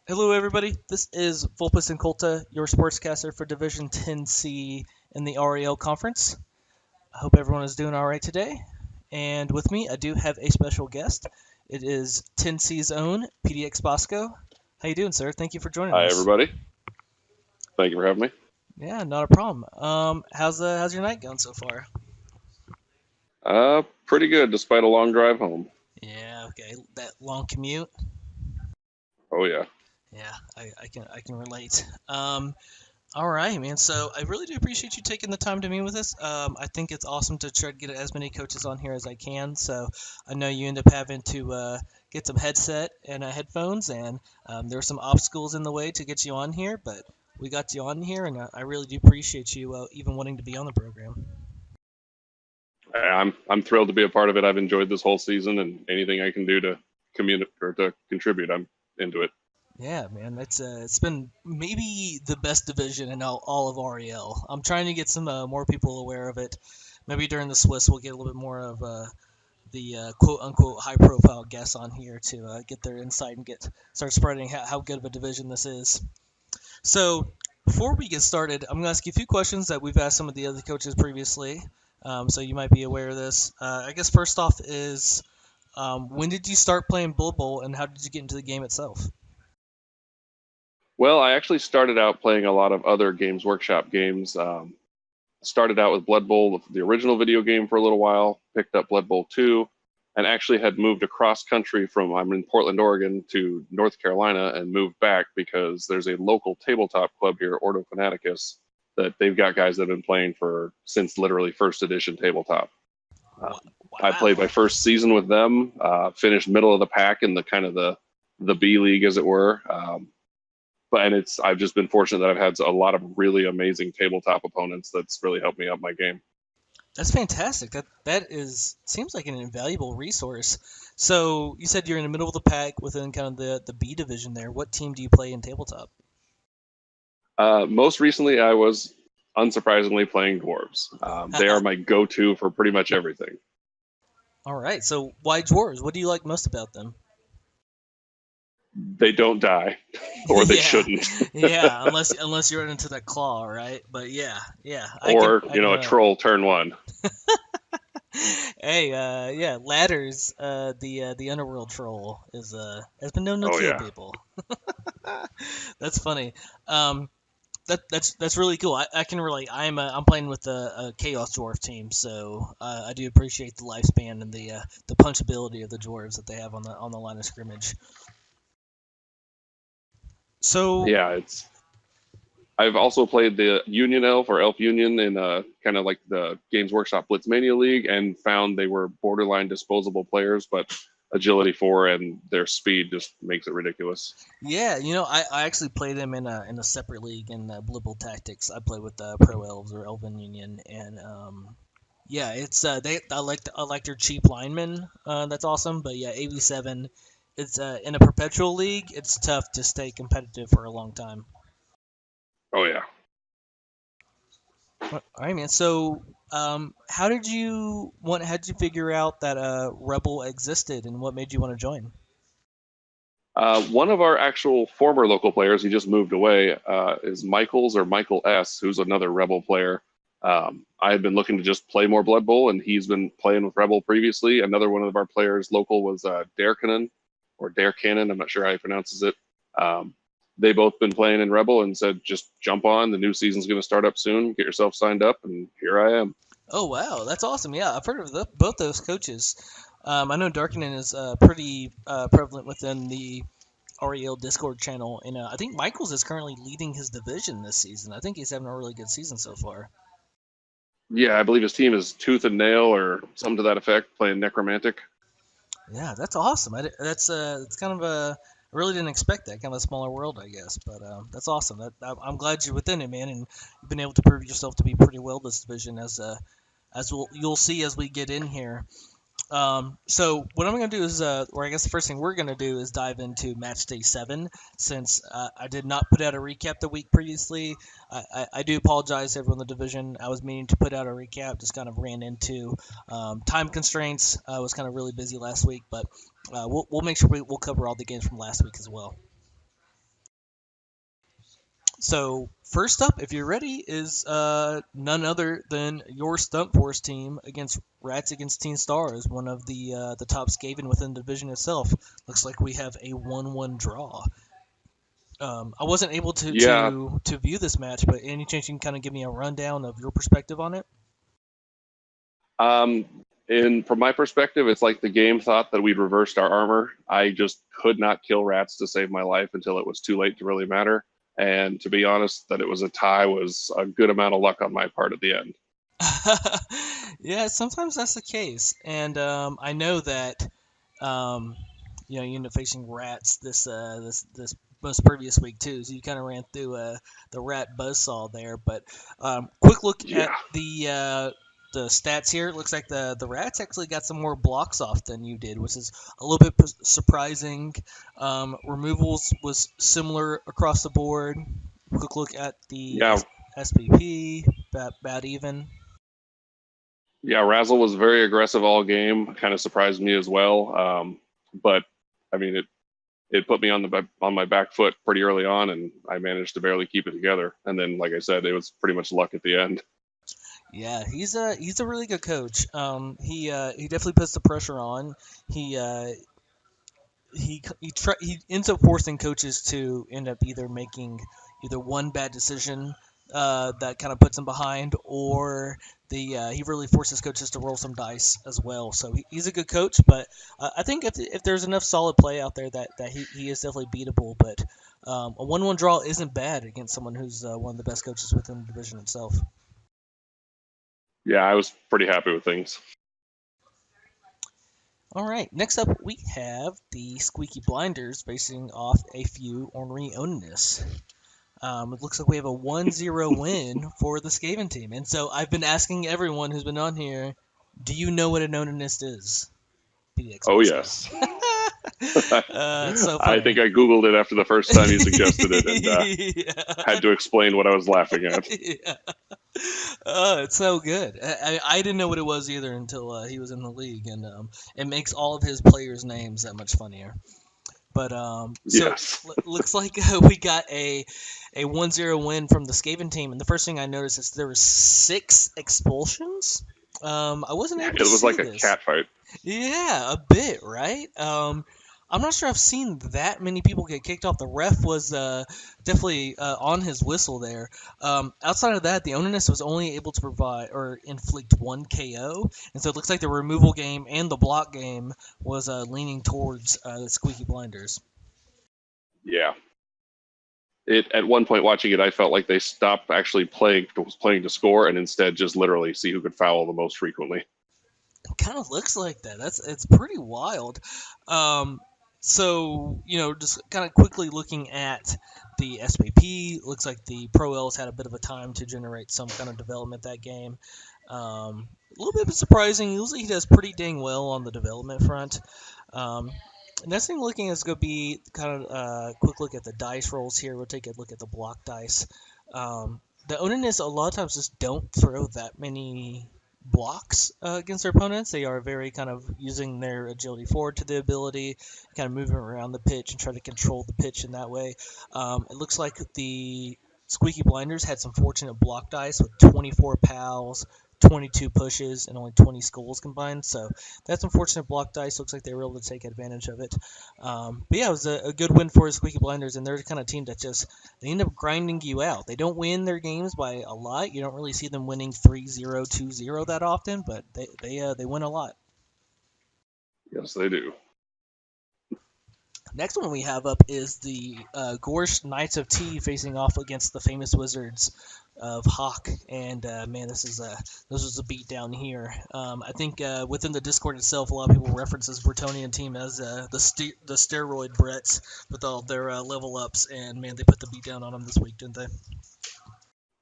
Hello, everybody. This is Volpus and Colta, your sportscaster for Division 10C in the REL Conference. I hope everyone is doing all right today. And with me, I do have a special guest. It is 10C's own PDX Bosco. How you doing, sir? Thank you for joining Hi, us. everybody. Thank you for having me. Yeah, not a problem. How's your night going so far? Pretty good despite a long drive home. Yeah, okay. That long commute. Oh yeah. Yeah, I can relate. All right, man. So I really do appreciate you taking the time to meet with us. I think it's awesome to try to get as many coaches on here as I can. So I know you end up having to get some headset and headphones, and there were some obstacles in the way to get you on here, but we got you on here, and I really do appreciate you even wanting to be on the program. I'm thrilled to be a part of it. I've enjoyed this whole season, and anything I can do to communicate or to contribute, I'm into it. Yeah, man, it's been maybe the best division in all of REL. I'm trying to get some more people aware of it. Maybe during the Swiss, we'll get a little bit more of the quote unquote high profile guests on here to get their insight and get start spreading how good of a division this is. So before we get started, I'm going to ask you a few questions that we've asked some of the other coaches previously. So you might be aware of this. I guess first off is when did you start playing Blood Bowl and how did you get into the game itself? Well, I actually started out playing a lot of other Games Workshop games. Started out with Blood Bowl, the original video game, for a little while. Picked up Blood Bowl 2, and actually had moved across country from I'm in Portland, Oregon, to North Carolina, and moved back because there's a local tabletop club here, Ordo Fanaticus, that they've got guys that have been playing for since literally first edition tabletop. I played my Wow. first season with them, finished middle of the pack in the kind of the B league, as it were. But and it's I've just been fortunate that I've had a lot of really amazing tabletop opponents that's really helped me up my game. That's fantastic. That is seems like an invaluable resource. So you said you're in the middle of the pack within kind of the B division there. What team do you play in tabletop? Most recently, I was unsurprisingly playing dwarves. They are my go-to for pretty much everything. All right. So why dwarves? What do you like most about them? They don't die, or they Yeah, shouldn't, yeah. Unless you run into that claw, right? But yeah, yeah. I can or I can a relate. troll turn one. Hey, yeah. Ladders, the underworld troll has been known to Oh kill yeah, people. That's funny. Um, that's really cool. I can relate. I'm playing with a chaos dwarf team, so I do appreciate the lifespan and the punchability of the dwarves that they have on the line of scrimmage. So yeah. It's I've also played the Union Elf or Elf Union in kind of like the Games Workshop Blitzmania League, and found they were borderline disposable players, but agility 4 and their speed just makes it ridiculous. yeah, I actually play them in a separate league in Blibble Tactics. I play with Pro Elves or Elven Union, and yeah, it's I like their cheap linemen. That's awesome, but yeah, AV7. It's in a perpetual league. It's tough to stay competitive for a long time. Oh yeah. All right, man. So, how did you figure out that Rebbl existed, and what made you want to join? One of our actual former local players, he just moved away, is Michael S., who's another Rebbl player. I had been looking to just play more Blood Bowl, and he's been playing with Rebbl previously. Another one of our players local was Dare Cannon, or Dare Cannon, I'm not sure how he pronounces it. Um, they both been playing in Rebbl and said, just jump on. The new season's going to start up soon. Get yourself signed up, and here I am. Oh wow, that's awesome. Yeah, I've heard of both those coaches. I know Darkinen is pretty prevalent within the REL Discord channel, and I think Michaels is currently leading his division this season. I think he's having a really good season so far. Yeah, I believe his team is Tooth and Nail or something to that effect, playing Necromantic. Yeah, that's awesome. It's kind of a I really didn't expect that kind of a smaller world, I guess, but that's awesome. I'm glad you're within it, man, and you've been able to prove yourself to be pretty well this division as you'll see as we get in here. So what I'm going to do is, or I guess the first thing we're going to do is dive into match day 7, since I did not put out a recap the week previously. I do apologize to everyone in the division. I was meaning to put out a recap, just kind of ran into time constraints. I was kind of really busy last week, but we'll make sure we'll cover all the games from last week as well. So first up, if you're ready, is none other than your Stunt Force team against Rats Against Teen Stars, one of the top Skaven within the division itself. Looks like we have a 1-1 draw. I wasn't able to, Yeah. to to view this match, but any chance you can kind of give me a rundown of your perspective on it? Um, and from my perspective, it's like the game thought that we'd reversed our armor. I just could not kill rats to save my life until it was too late to really matter. And to be honest, that it was a tie was a good amount of luck on my part at the end. Yeah, sometimes that's the case, and I know that um, you end up facing rats this most previous week too, so you kind of ran through the rat buzzsaw there. But quick look at Yeah. the stats here. It looks like the rats actually got some more blocks off than you did, which is a little bit surprising. Removals was similar across the board. Quick look at the Yeah. SPP, about even. Yeah. Razzle was very aggressive all game. Kind of surprised me as well. But I mean, it put me on my back foot pretty early on, and I managed to barely keep it together. And then, like I said, it was pretty much luck at the end. Yeah, he's a really good coach. He definitely puts the pressure on. He he ends up forcing coaches to end up either making either one bad decision that kind of puts him behind, or he really forces coaches to roll some dice as well. So he's a good coach, but I think if there's enough solid play out there that he is definitely beatable. But a 1-1 draw isn't bad against someone who's one of the best coaches within the division itself. Yeah, I was pretty happy with things. All right, next up we have the Squeaky Blinders facing off a few Ornery Onus. It looks like we have a 1-0 win for the Skaven team. And so I've been asking everyone who's been on here, do you know what an Onanist is? PDX Oh, Master. yes. It's so I funny. think I Googled it after the first time you suggested it and Yeah. had to explain what I was laughing at. Yeah. Oh, it's so good. I didn't know what it was either until he was in the league, and it makes all of his players' names that much funnier. But so Yes. looks like we got a 1-0 win from the Skaven team, and the first thing I noticed is there were 6 expulsions. I wasn't able It to was see like a this. cat fight. Yeah, a bit, right? I'm not sure I've seen that many people get kicked off. The ref was definitely on his whistle there. Outside of that, the Onanist was only able to provide or inflict 1 KO, and so it looks like the removal game and the block game was leaning towards the Squeaky Blinders. Yeah. It at one point watching it, I felt like they stopped actually playing to score and instead just literally see who could foul the most frequently. Kind of looks like that. It's pretty wild. So just kind of quickly looking at the SPP, looks like the Pro L's had a bit of a time to generate some kind of development that game. A little bit surprising. Usually he does pretty dang well on the development front. Um, Next thing looking is going to be kind of a quick look at the dice rolls here. We'll take a look at the block dice. The Onanists a lot of times just don't throw that many blocks against their opponents. They are very kind of using their agility forward to the ability, kind of moving around the pitch and try to control the pitch in that way. It looks like the Squeaky Blinders had some fortunate block dice with 24 pals, 22 pushes, and only 20 skulls combined. So that's unfortunate block dice. Looks like they were able to take advantage of it. But yeah, it was a good win for the Squeaky Blinders, and they're the kind of team that just they end up grinding you out. They don't win their games by a lot. You don't really see them winning 3-0, 2-0 that often, but they win a lot. Yes, they do. Next one we have up is the Gorsh Knights of T facing off against the famous Wizards of Hawk, and man, this was a beatdown here. I think within the Discord itself, a lot of people reference this Bretonian team as the steroid Bretts with all their level ups, and man, they put the beatdown on them this week, didn't they?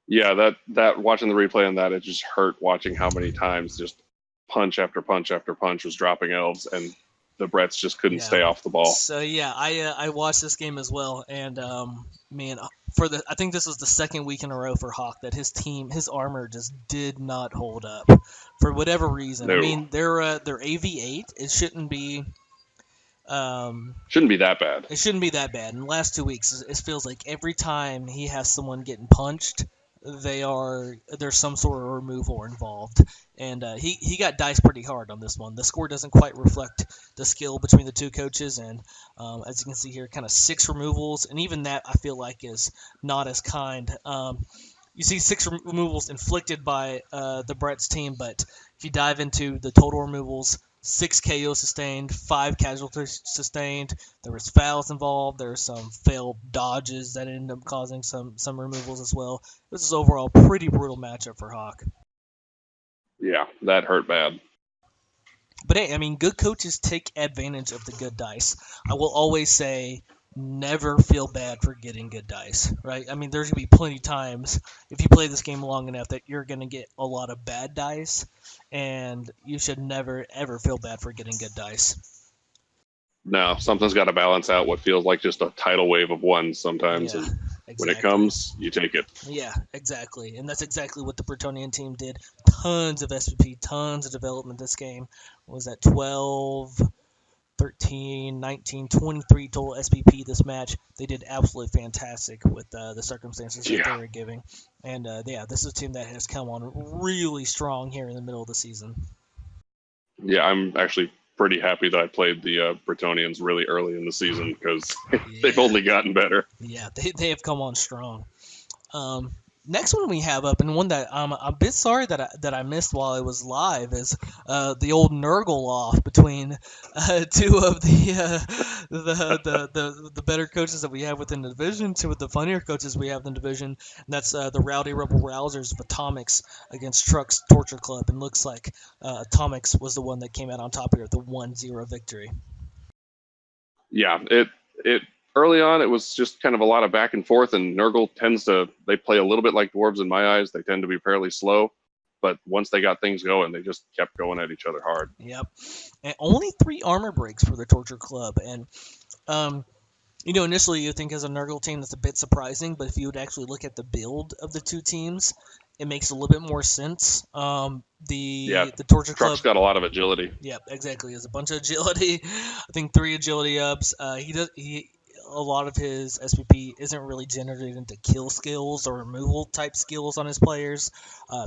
Yeah, that watching the replay on that, it just hurt watching how many times just punch after punch after punch was dropping elves, and the Bretts just couldn't stay off the ball. So yeah, I watched this game as well, and man, I think this was the second week in a row for Hawk that his armor just did not hold up for whatever reason. No. I mean, their AV8 it shouldn't be Shouldn't be that bad. It shouldn't be that bad. In the last 2 weeks, it feels like every time he has someone getting punched, there's some sort of removal involved, and he got diced pretty hard on this one. The score doesn't quite reflect the skill between the two coaches, and as you can see here, kind of 6 removals, and even that I feel like is not as kind. You see 6 removals inflicted by the Brett's team, but if you dive into the total removals, 6 KOs sustained, 5 casualties sustained. There was fouls involved. There were some failed dodges that ended up causing some removals as well. This is overall a pretty brutal matchup for Hawk. Yeah, that hurt bad. But hey, I mean, good coaches take advantage of the good dice. I will always say, never feel bad for getting good dice, right? I mean, there's going to be plenty of times, if you play this game long enough, that you're going to get a lot of bad dice, and you should never, ever feel bad for getting good dice. No, something's got to balance out what feels like just a tidal wave of ones sometimes. Yeah, And exactly. when it comes, you take it. Yeah, exactly. And that's exactly what the Bretonian team did. Tons of SVP, tons of development this game. What was that 12, 13, 19, 23 total SPP this match? They did absolutely fantastic with the circumstances that they were giving. And yeah, this is a team that has come on really strong here in the middle of the season. Yeah, I'm actually pretty happy that I played the Bretonians really early in the season because they've only gotten better. Yeah, they have come on strong. Next one we have up, and one that I'm a bit sorry that I missed while I was live, is the old Nurgle off between two of the better coaches that we have within the division, two of the funnier coaches we have in the division. And that's the Rowdy Rebbl Rousers of Atomics against Truck's Torture Club, and looks like Atomics was the one that came out on top here with the 1-0 victory. Yeah, it early on, it was just kind of a lot of back and forth, and Nurgle they play a little bit like dwarves in my eyes. They tend to be fairly slow, but once they got things going, they just kept going at each other hard. Yep. And only 3 armor breaks for the Torture Club, and initially you think as a Nurgle team that's a bit surprising, but if you would actually look at the build of the two teams, it makes a little bit more sense. The Torture Club, Truck's got a lot of agility. Yep, exactly. He has a bunch of agility. I think 3 agility ups. A lot of his SPP isn't really generated into kill skills or removal type skills on his players.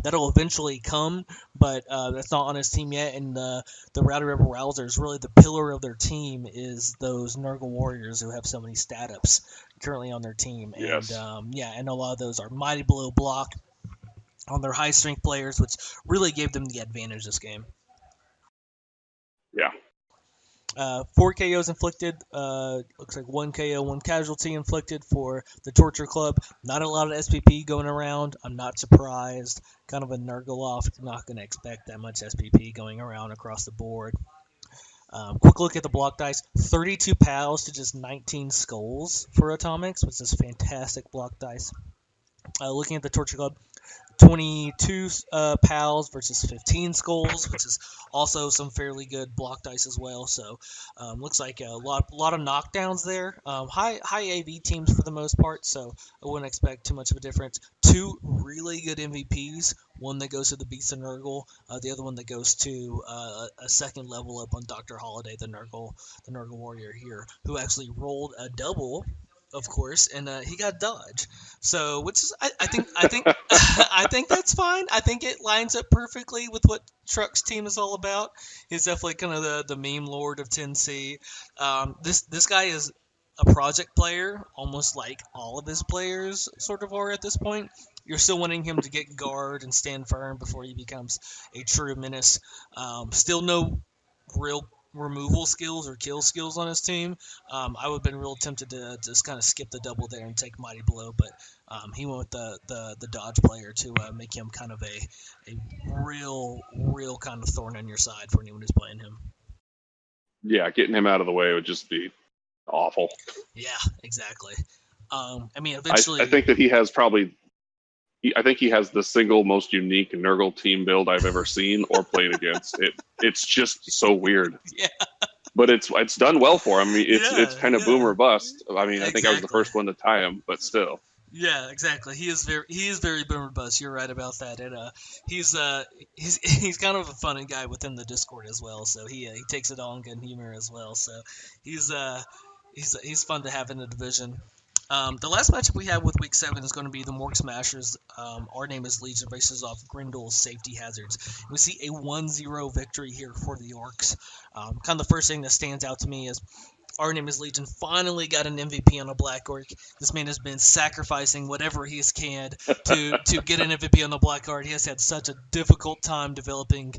That'll eventually come, but that's not on his team yet. And the Rowdy Rebbl Rousers, really the pillar of their team is those Nurgle Warriors who have so many stat ups currently on their team. Yes. And and a lot of those are Mighty Blow block on their high strength players, which really gave them the advantage this game. Yeah. 4 KOs inflicted. Looks like 1 KO, 1 casualty inflicted for the Torture Club. Not a lot of SPP going around. I'm not surprised. Kind of a Nurgle off. Not going to expect that much SPP going around across the board. Quick look at the block dice. 32 pals to just 19 skulls for Atomics, which is fantastic block dice. Looking at the Torture Club, 22 pals versus 15 skulls, which is also some fairly good block dice as well. So looks like a lot of knockdowns there. High AV teams for the most part, so I wouldn't expect too much of a difference. 2 really good MVPs. One that goes to the Beast of Nurgle, the other one that goes to a second level up on Dr. Holiday, the Nurgle Warrior here, who actually rolled a double, of course, and he got dodge. So, which is, I think I think that's fine. I think it lines up perfectly with what Truck's team is all about. He's definitely kind of the meme lord of 10C. This guy is a project player, almost like all of his players sort of are at this point. You're still wanting him to get guard and stand firm before he becomes a true menace. Still no real removal skills or kill skills on his team. I would have been real tempted to just kind of skip the double there and take Mighty Blow, but he went with the dodge player to make him kind of a real kind of thorn in your side for anyone who's playing him. Yeah, getting him out of the way would just be awful. Yeah, exactly. I mean, eventually, I think that he has probably. I think he has the single most unique Nurgle team build I've ever seen or played against. It's just so weird. Yeah. But it's done well for him. I mean, it's kind of boom or bust. I mean, I think I was the first one to tie him, but still. Yeah, exactly. He is very boomer bust. You're right about that. And he's uh he's kind of a funny guy within the Discord as well. So he takes it all in good humor as well. So he's uh he's fun to have in the division. The last matchup we have with Week 7 is going to be the Morg Smashers. Our name is Legion faces off Grindle's Safety Hazards. We see a 1-0 victory here for the Orcs. Kind of the first thing that stands out to me is our name is Legion finally got an MVP on a Black Orc. This man has been sacrificing whatever he's can to get an MVP on the Black Orc. He has had such a difficult time developing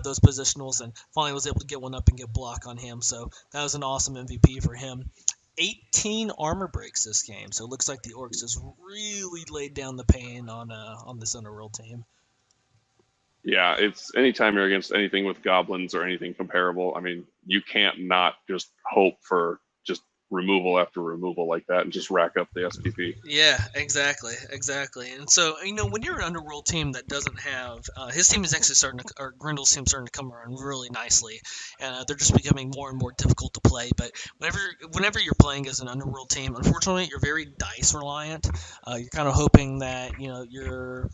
those positionals, and finally was able to get one up and get block on him. So that was an awesome MVP for him. 18 armor breaks this game, so it looks like the Orcs just really laid down the pain on this Underworld team. Yeah, it's anytime you're against anything with goblins or anything comparable. I mean, you can't not just hope for just removal after removal like that and just rack up the SPP. Yeah, exactly, exactly. And so, when you're an underworld team that doesn't have his team is actually starting to, or Grindel's team starting to come around really nicely, and they're just becoming more and more difficult to play. But whenever you're playing as an underworld team, unfortunately, you're very dice reliant. You're kind of hoping that your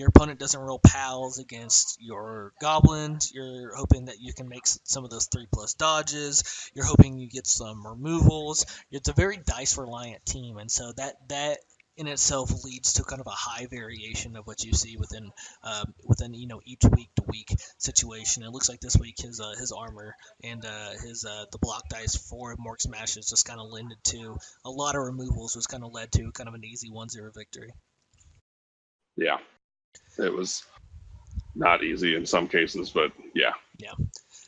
opponent doesn't roll pals against your goblins. You're hoping that you can make some of those 3+ dodges. You're hoping you get some removals. It's a very dice reliant team, and so that in itself leads to kind of a high variation of what you see within each week to week situation. It looks like this week his armor and his the block dice for Mork Smashes just kind of lended to a lot of removals, which kind of led to kind of an easy 1-0 victory. Yeah, it was not easy in some cases, but yeah. Yeah.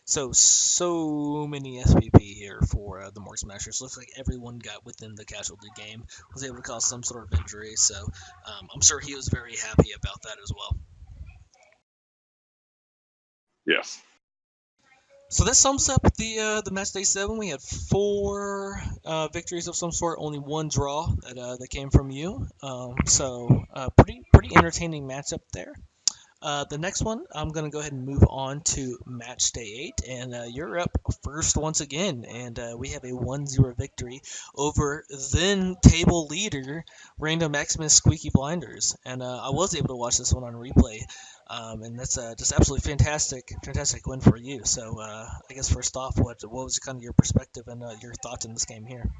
So many SPP here for the Mork Smashers. Looks like everyone got within the casualty game, was able to cause some sort of injury. So I'm sure he was very happy about that as well. Yes. So that sums up the match day 7. We had 4 victories of some sort, only 1 draw that came from you. So pretty entertaining matchup there. The next one, I'm going to go ahead and move on to match day 8, and you're up first once again, and we have a 1-0 victory over then table leader Random Maximus Squeaky Blinders, and I was able to watch this one on replay, and that's just absolutely fantastic win for you. So I guess first off, what was kind of your perspective and your thoughts in this game here?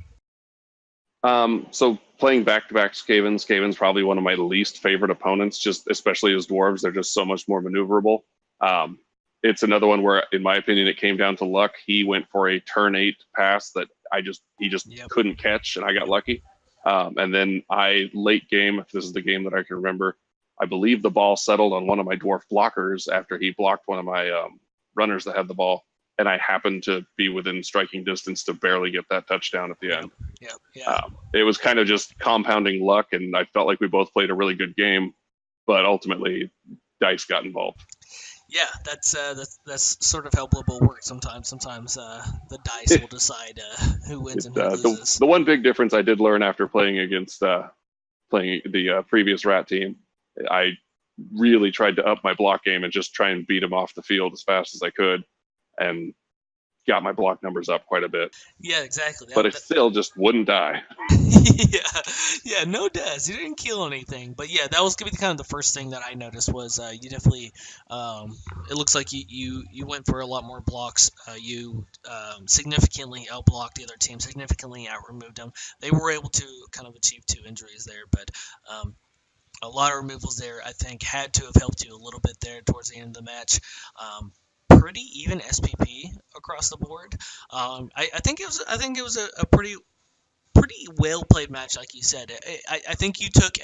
So playing back-to-back Skaven's probably one of my least favorite opponents, just especially as dwarves. They're just so much more maneuverable. Um, it's another one where, in my opinion, it came down to luck. He went for a turn 8 pass that he just Yep. couldn't catch, and I got lucky. And then late game, if this is the game that I can remember, I believe the ball settled on one of my dwarf blockers after he blocked one of my runners that had the ball, and I happened to be within striking distance to barely get that touchdown at the end. Yeah. It was kind of just compounding luck, and I felt like we both played a really good game, but ultimately dice got involved. Yeah, that's sort of how Blood Bowl works sometimes. Sometimes the dice will decide who wins and who loses. The one big difference I did learn after playing against playing the previous rat team, I really tried to up my block game and just try and beat him off the field as fast as I could, and got my block numbers up quite a bit. Yeah, exactly. But it still just wouldn't die. yeah, no deaths. You didn't kill anything, but yeah, that was gonna be kind of the first thing that I noticed was you definitely. It looks like you went for a lot more blocks. You significantly outblocked the other team, significantly outremoved them. They were able to kind of achieve 2 injuries there, but. A lot of removals there, I think, had to have helped you a little bit there towards the end of the match. Pretty even SPP across the board. I think it was a pretty well played match, like you said. I think you took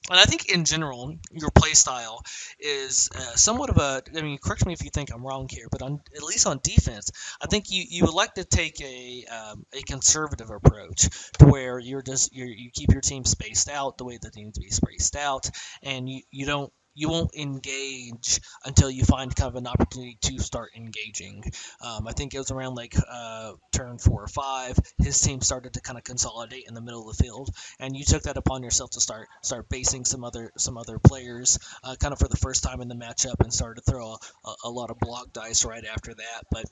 and I think in general your play style is somewhat of a. I mean, correct me if you think I'm wrong here, but at least on defense, I think you elect to take a conservative approach to where you keep your team spaced out the way that they need to be spaced out, and you won't engage until you find kind of an opportunity to start engaging. I think it was around like turn 4 or 5. His team started to kind of consolidate in the middle of the field, and you took that upon yourself to start basing some other players kind of for the first time in the matchup, and started to throw a lot of block dice right after that. But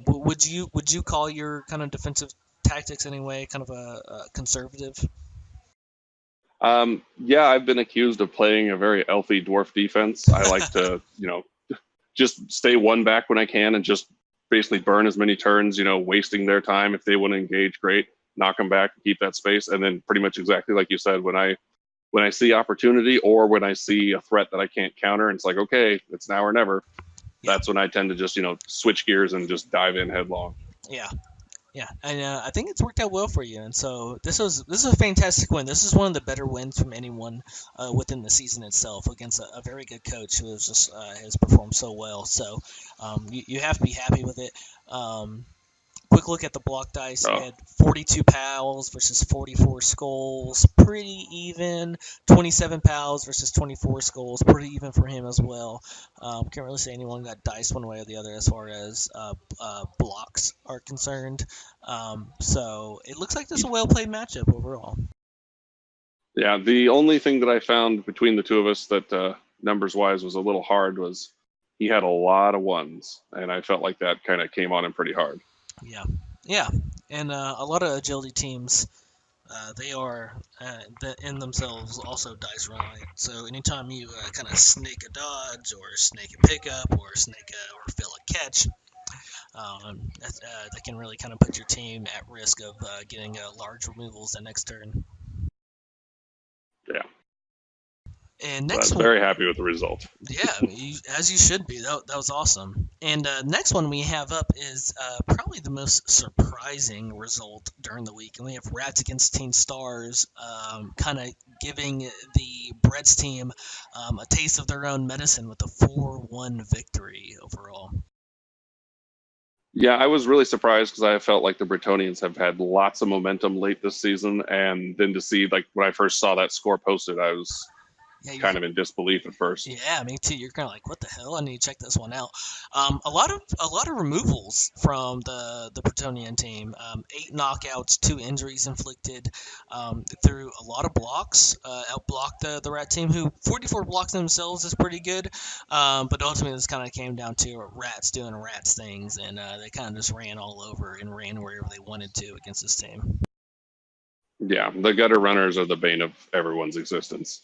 would you call your kind of defensive tactics anyway kind of a conservative? Yeah, I've been accused of playing a very elfy dwarf defense. I like to, just stay one back when I can and just basically burn as many turns, wasting their time. If they want to engage, great. Knock them back, keep that space, and then pretty much exactly like you said, when I see opportunity or when I see a threat that I can't counter, and it's like, okay, it's now or never. Yeah, That's when I tend to just switch gears and just dive in headlong. yeah. Yeah, and I think it's worked out well for you. And so this is a fantastic win. This is one of the better wins from anyone within the season itself against a very good coach who has performed so well. So you have to be happy with it. Quick look at the block dice. You Oh, had 42 pals versus 44 skulls, pretty even. 27 pals versus 24 skulls, pretty even for him as well. Can't really say anyone got diced one way or the other as far as blocks are concerned. So it looks like this is a well played matchup overall. yeah. The only thing that I found between the two of us that numbers wise was a little hard was he had a lot of ones, and I felt like that kind of came on him pretty hard. Yeah, yeah, and a lot of agility teams. They are in themselves also dice reliant. So anytime you kind of snake a dodge or snake a pickup or or fill a catch, that can really kind of put your team at risk of getting large removals the next turn. Yeah, And but next one, very happy with the result. yeah, as you should be. That was awesome. And next one we have up is probably the most surprising result during the week. And we have Rats against Teen Stars, kind of giving the Breads team a taste of their own medicine with a 4-1 victory overall. Yeah, I was really surprised because I felt like the Bretonians have had lots of momentum late this season, and then to see like when I first saw that score posted, I was Yeah, kind of in disbelief at first. yeah, me too. You're kind of like, what the hell? I need to check this one out. A lot of removals from the Bretonian team. 8 knockouts, 2 injuries inflicted. Through a lot of blocks, outblocked the Rat team, who 44 blocks themselves is pretty good. But ultimately, this kind of came down to Rats doing Rats things, and they kind of just ran all over and ran wherever they wanted to against this team. Yeah, the gutter runners are the bane of everyone's existence.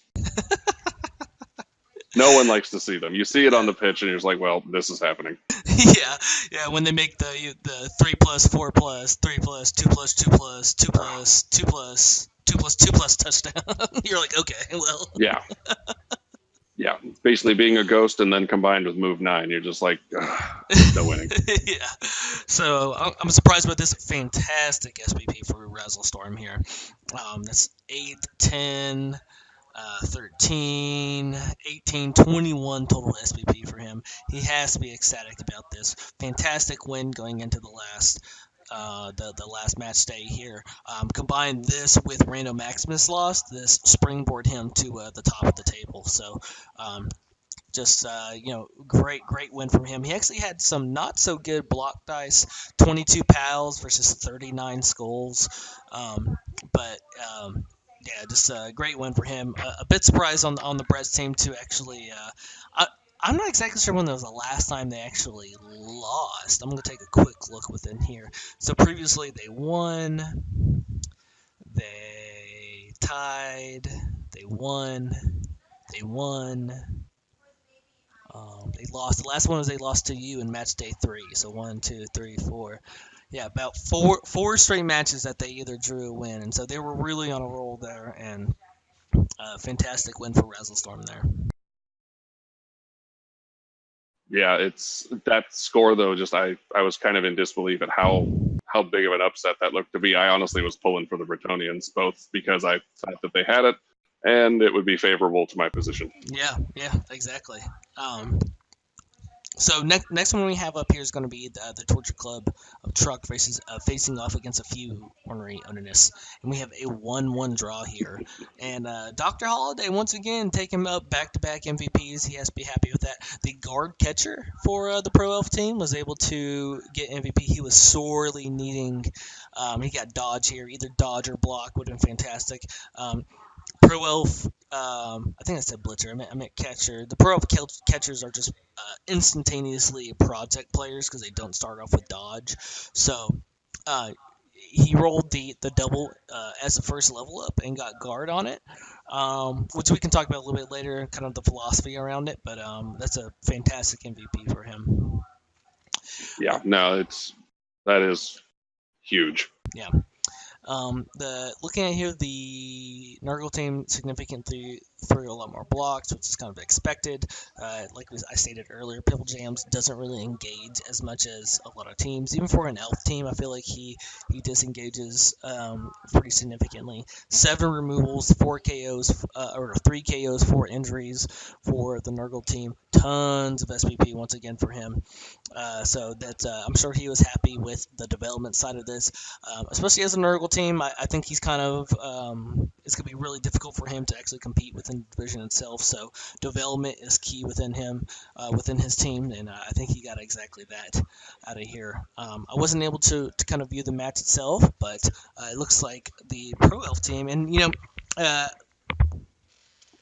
No one likes to see them. You see it on the pitch, and you're just like, well, this is happening. Yeah, yeah. When they make the 3+4+, 3+2+2+, 2+2+2+2+2+ touchdown, you're like, okay, well, Yeah, yeah. Basically, being a ghost and then combined with move 9, you're just like, no winning. yeah. So I'm surprised by this fantastic SPP for Razzle Storm here. That's 8, 10. 13, 18, 21 total SPP for him. He has to be ecstatic about this. Fantastic win going into the last match day here. Combine this with Random Maximus loss, this springboard him to the top of the table. So just great win from him. He actually had some not so good block dice, 22 pals versus 39 skulls, but yeah, just a great win for him. A bit surprised on the Brett's team to actually. I'm not exactly sure when was the last time they actually lost. I'm going to take a quick look within here. So previously they won, they tied, they won, they won. They lost. The last one was they lost to you in match day 3. So 1, 2, 3, 4. Yeah, about four straight matches that they either drew or win, and so they were really on a roll there. And fantastic win for Razzlestorm there. Yeah, it's that score though. Just I was kind of in disbelief at how big of an upset that looked to be. I honestly was pulling for the Bretonians, both because I thought that they had it, and it would be favorable to my position. Yeah, exactly. So next one we have up here is going to be the Torture Club of Truck facing off against a few ornery Onanus, and we have a 1-1 draw here. And Dr. Holiday once again taking up back-to-back MVPs. He has to be happy with that. The guard catcher for the Pro Elf team was able to get MVP. He was sorely needing. He got dodge here, either dodge or block would have been fantastic. Pro Elf, I think I said Blitzer. I meant catcher. The Pro Elf catchers are just instantaneously project players because they don't start off with dodge. So he rolled the double as the first level up and got guard on it, which we can talk about a little bit later, kind of the philosophy around it. But that's a fantastic MVP for him. Yeah, no, that is huge. Yeah. The looking at here, the Nurgle team significantly threw a lot more blocks, which is kind of expected. I stated earlier, Pimple Jams doesn't really engage as much as a lot of teams. Even for an Elf team, I feel like he disengages pretty significantly. 7 removals, 4 KOs, or 3 KOs, 4 injuries for the Nurgle team. Tons of SPP once again for him. So that I'm sure he was happy with the development side of this, especially as a Nurgle team. I think he's kind of it's going to be really difficult for him to actually compete within the division itself. So development is key within him, within his team, and I think he got exactly that out of here. I wasn't able to kind of view the match itself, but it looks like the Pro Elf team, and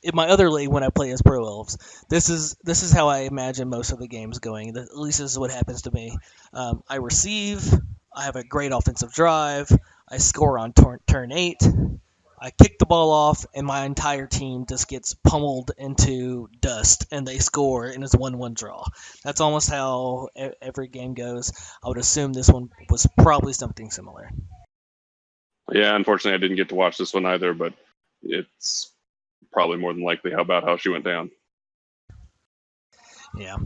in my other league when I play as Pro Elves, this is how I imagine most of the games going. At least this is what happens to me. I receive. I have a great offensive drive. I score on turn 8. I kick the ball off, and my entire team just gets pummeled into dust, and they score, and it's 1-1 draw. That's almost how every game goes. I would assume this one was probably something similar. Yeah, unfortunately, I didn't get to watch this one either, but it's probably more than likely how she went down. Yeah.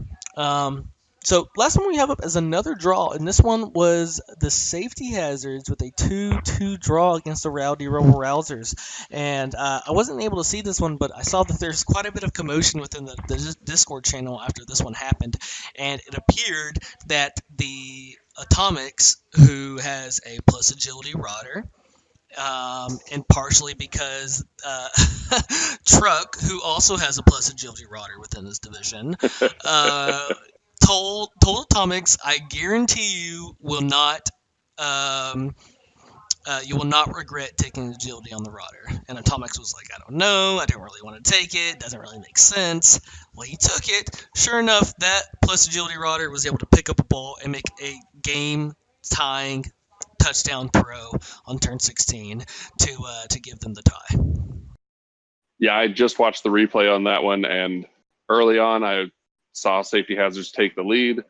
So last one we have up is another draw, and this one was the Safety Hazards with a 2-2 draw against the Rowdy Rebbl Rousers. And I wasn't able to see this one, but I saw that there's quite a bit of commotion within the Discord channel after this one happened, and it appeared that the Atomics, who has a plus agility rodder, and partially because Truck, who also has a plus agility rodder within this division, told Atomics, I guarantee you will not regret taking agility on the rodder. And Atomics was like, I don't know, I don't really want to take it, doesn't really make sense. Well, he took it. Sure enough, that plus agility rodder was able to pick up a ball and make a game-tying touchdown throw on turn 16 to give them the tie. Yeah, I just watched the replay on that one, and early on I saw Safety Hazards take the lead,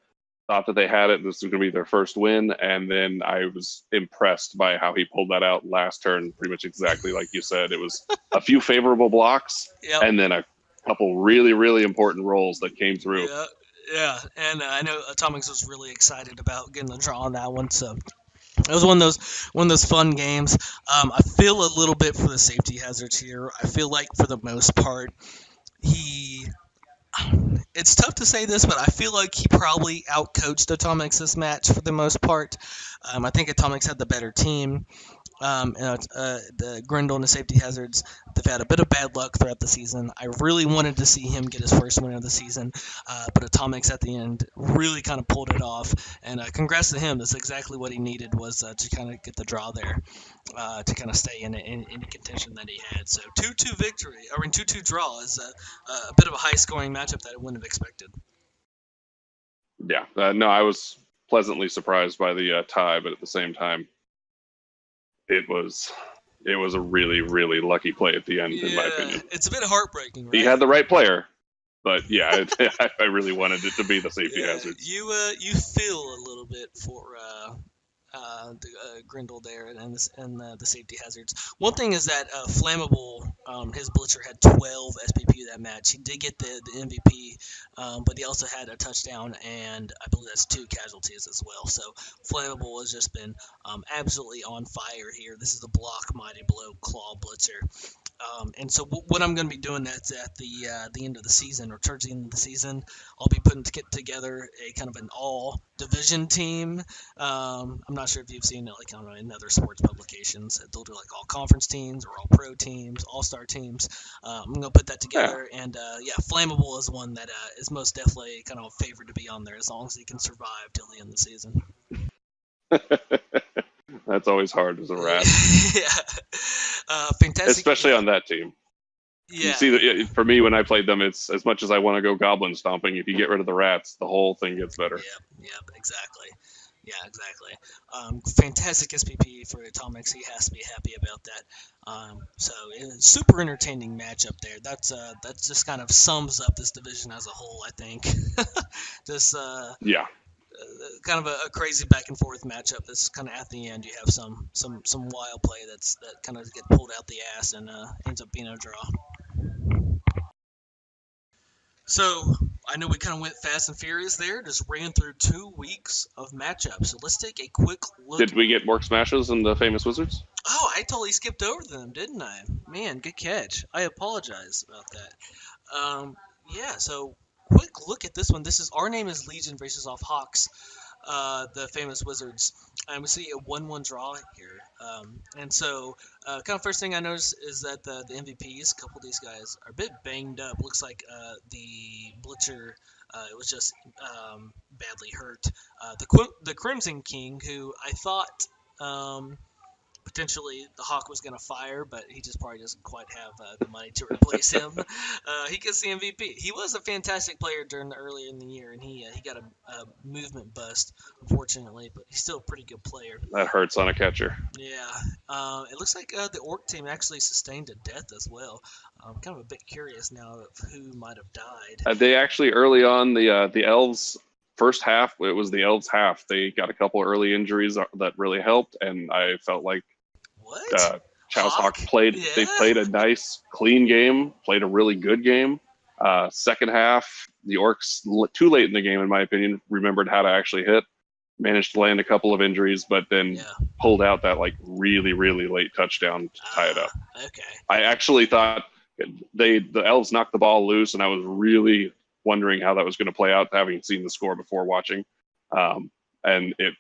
thought that they had it, this was going to be their first win, and then I was impressed by how he pulled that out last turn, pretty much exactly like you said. It was a few favorable blocks, Yep. And then a couple really, really important rolls that came through. Yeah, and I know Atomics was really excited about getting the draw on that one, so it was one of those fun games. I feel a little bit for the Safety Hazards here. I feel like for the most part, it's tough to say this, but I feel like he probably outcoached Atomics this match for the most part. I think Atomics had the better team. The Grindel and the Safety Hazards, they've had a bit of bad luck throughout the season. I really wanted to see him get his first win of the season, but Atomics at the end really kind of pulled it off. And congrats to him. That's exactly what he needed, was to kind of get the draw there, to kind of stay in the contention that he had. So 2-2 victory, or in 2-2 draw, is a bit of a high-scoring matchup that I wouldn't have expected. Yeah, no, I was pleasantly surprised by the tie, but at the same time, it was a really, really lucky play at the end, in my opinion. It's a bit heartbreaking, right? He had the right player, but yeah, I really wanted it to be the Safety Hazards. You feel a little bit for Grindel there and the Safety Hazards. One thing is that Flammable, his Blitzer had 12 SPP that match. He did get the MVP, but he also had a touchdown and I believe that's 2 casualties as well. So Flammable has just been absolutely on fire here. This is a block Mighty Blow Claw Blitzer. And so what I'm going to be doing that's at the end of the season, or towards the end of the season, I'll be putting together a kind of an all division team. I'm not sure if you've seen it like in other sports publications. They'll do like all conference teams or all pro teams, all star teams. I'm going to put that together, and Flammable is one that is most definitely kind of favored to be on there as long as he can survive till the end of the season. That's always hard as a rat. Fantastic. Especially on that team. Yeah. You see, for me, when I played them, it's as much as I want to go goblin stomping. If you get rid of the rats, the whole thing gets better. Yep, exactly. Yeah, exactly. Fantastic SPP for Atomics. He has to be happy about that. So it's super entertaining matchup there. That just kind of sums up this division as a whole. I think. just Yeah, kind of a crazy back and forth matchup. That's kind of at the end. You have some wild play that kind of get pulled out the ass and ends up being a draw. So I know we kind of went fast and furious there, just ran through 2 weeks of matchups. So let's take a quick look. did we get more smashes in the Famous Wizards? Oh, I totally skipped over them, didn't I? Man, good catch. I apologize about that. Yeah, so quick look at this one. This is Our Name is Legion versus off Hawks, the Famous Wizards. And we see a 1-1 draw here. And so, kind of first thing I noticed is that the MVPs, a couple of these guys, are a bit banged up. Looks like the Blitzer. It was just badly hurt. The Crimson King, who I thought potentially the Hawk was going to fire, but he just probably doesn't quite have the money to replace him. He gets the MVP. He was a fantastic player during the earlier in the year, and he got a movement bust, unfortunately, but he's still a pretty good player. That hurts on a catcher. Yeah, it looks like the Orc team actually sustained a death as well. I'm kind of a bit curious now of who might have died. They actually early on the Elves first half, it was the Elves half. They got a couple early injuries that really helped, and I felt like What? Chow's Hawk Yeah. they played a nice, clean game, played a really good game. Second half, the Orcs, too late in the game, in my opinion, remembered how to actually hit, managed to land a couple of injuries, but then pulled out that like really, really late touchdown to tie it up. Okay. I actually thought the Elves knocked the ball loose, and I was really wondering how that was going to play out, having seen the score before watching. And it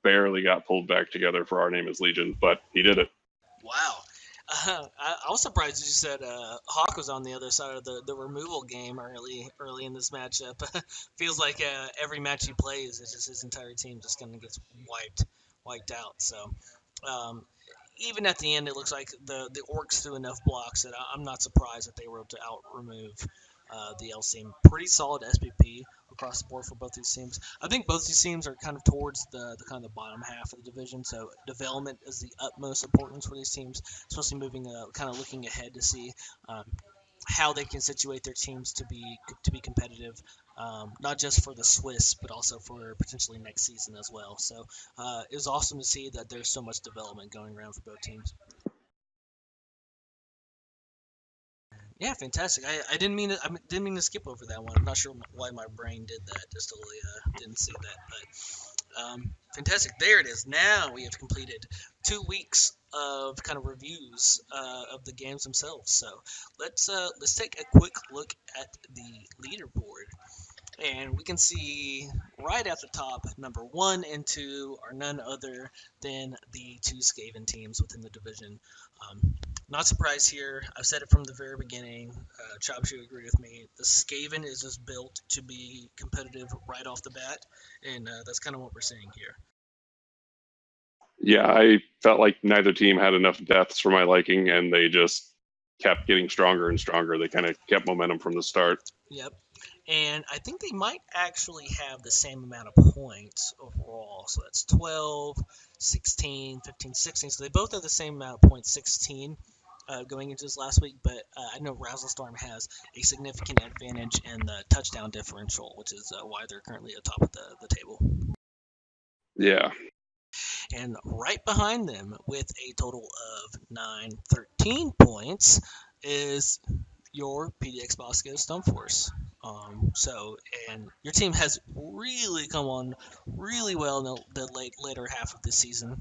barely got pulled back together for Our Name is Legion, but he did it. Wow. I was surprised you said Hawk was on the other side of the removal game early in this matchup. Feels like every match he plays, it's just his entire team just kind of gets wiped out. So um, even at the end, it looks like the Orcs threw enough blocks that I'm not surprised that they were able to out remove the L team. Pretty solid SPP across the board for both these teams. I think both these teams are kind of towards the kind of the bottom half of the division, so development is the utmost importance for these teams, especially moving kind of looking ahead to see how they can situate their teams to be competitive, not just for the Swiss, but also for potentially next season as well. So it was awesome to see that there's so much development going around for both teams. Yeah, fantastic. I didn't mean to skip over that one. I'm not sure why my brain did that. Just totally didn't see that. But fantastic. There it is. Now we have completed 2 weeks of kind of reviews of the games themselves. So let's take a quick look at the leaderboard. And we can see right at the top, number 1 and 2 are none other than the two Skaven teams within the division. Not surprised here. I've said it from the very beginning. Chops, you agree with me. The Skaven is just built to be competitive right off the bat, and that's kind of what we're seeing here. Yeah, I felt like neither team had enough deaths for my liking, and they just kept getting stronger and stronger. They kind of kept momentum from the start. Yep. And I think they might actually have the same amount of points overall. So that's 12, 16, 15, 16. So they both have the same amount of points, 16, going into this last week. But I know Razzlestorm has a significant advantage in the touchdown differential, which is why they're currently atop of the table. Yeah. And right behind them, with a total of 13 points, is your PDX Bosco Stumpforce. And your team has really come on really well in the later half of the season.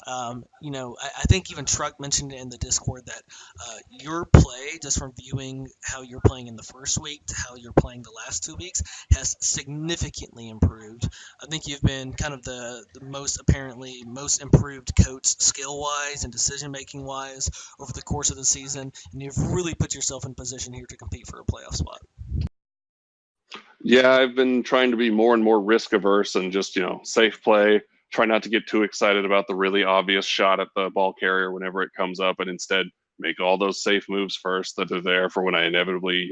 I think even Truck mentioned in the Discord that your play, just from viewing how you're playing in the first week to how you're playing the last 2 weeks, has significantly improved. I think you've been kind of the most improved coach skill-wise and decision-making wise over the course of the season, and you've really put yourself in position here to compete for a playoff spot. Yeah, I've been trying to be more and more risk averse and just, safe play. Try not to get too excited about the really obvious shot at the ball carrier whenever it comes up, and instead make all those safe moves first that are there for when I inevitably,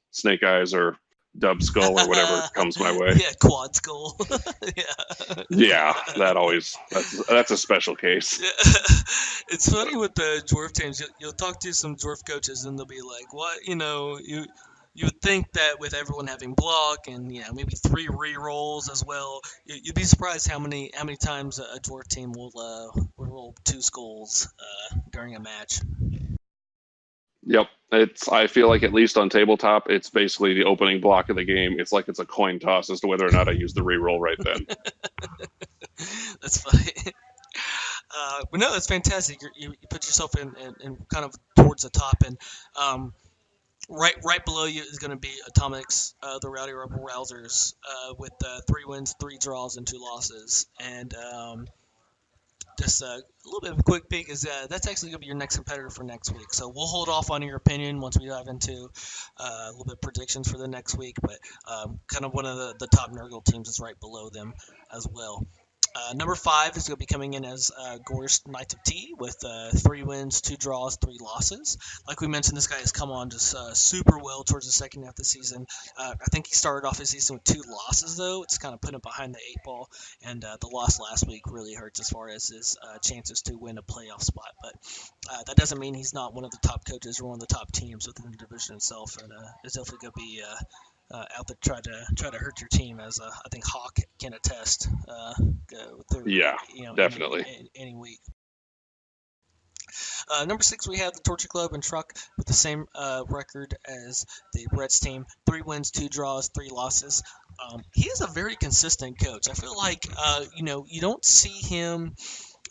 snake eyes or dub skull or whatever comes my way. Yeah, quad skull. Yeah. Yeah, that's a special case. Yeah. It's funny with the dwarf teams. You'll talk to some dwarf coaches, and they'll be like, "What? You would think that with everyone having block and maybe 3 re-rolls as well, you'd be surprised how many times a dwarf team will roll 2 skulls during a match." Yep, I feel like at least on tabletop, it's basically the opening block of the game. It's like it's a coin toss as to whether or not I use the reroll right then. That's funny. But no, that's fantastic. You put yourself in kind of towards the top, and right below you is going to be Atomics, the Rowdy Rebel Rousers, with 3 wins, 3 draws, and 2 losses. And just a little bit of a quick peek is that's actually going to be your next competitor for next week. So we'll hold off on your opinion once we dive into a little bit of predictions for the next week. But kind of one of the top Nurgle teams is right below them as well. Number 5 is going to be coming in as Gorst Knights of T with 3 wins, 2 draws, 3 losses. Like we mentioned, this guy has come on just super well towards the second half of the season. I think he started off his season with 2 losses, though. It's kind of put him behind the 8 ball, and the loss last week really hurts as far as his chances to win a playoff spot. But that doesn't mean he's not one of the top coaches or one of the top teams within the division itself, and it's definitely going to be out there try to hurt your team, as I think Hawk can attest. Through, Yeah, definitely. any week. Number 6, we have the Torture Club and Truck with the same record as the Reds team: 3 wins, 2 draws, 3 losses. He is a very consistent coach. I feel like you don't see him.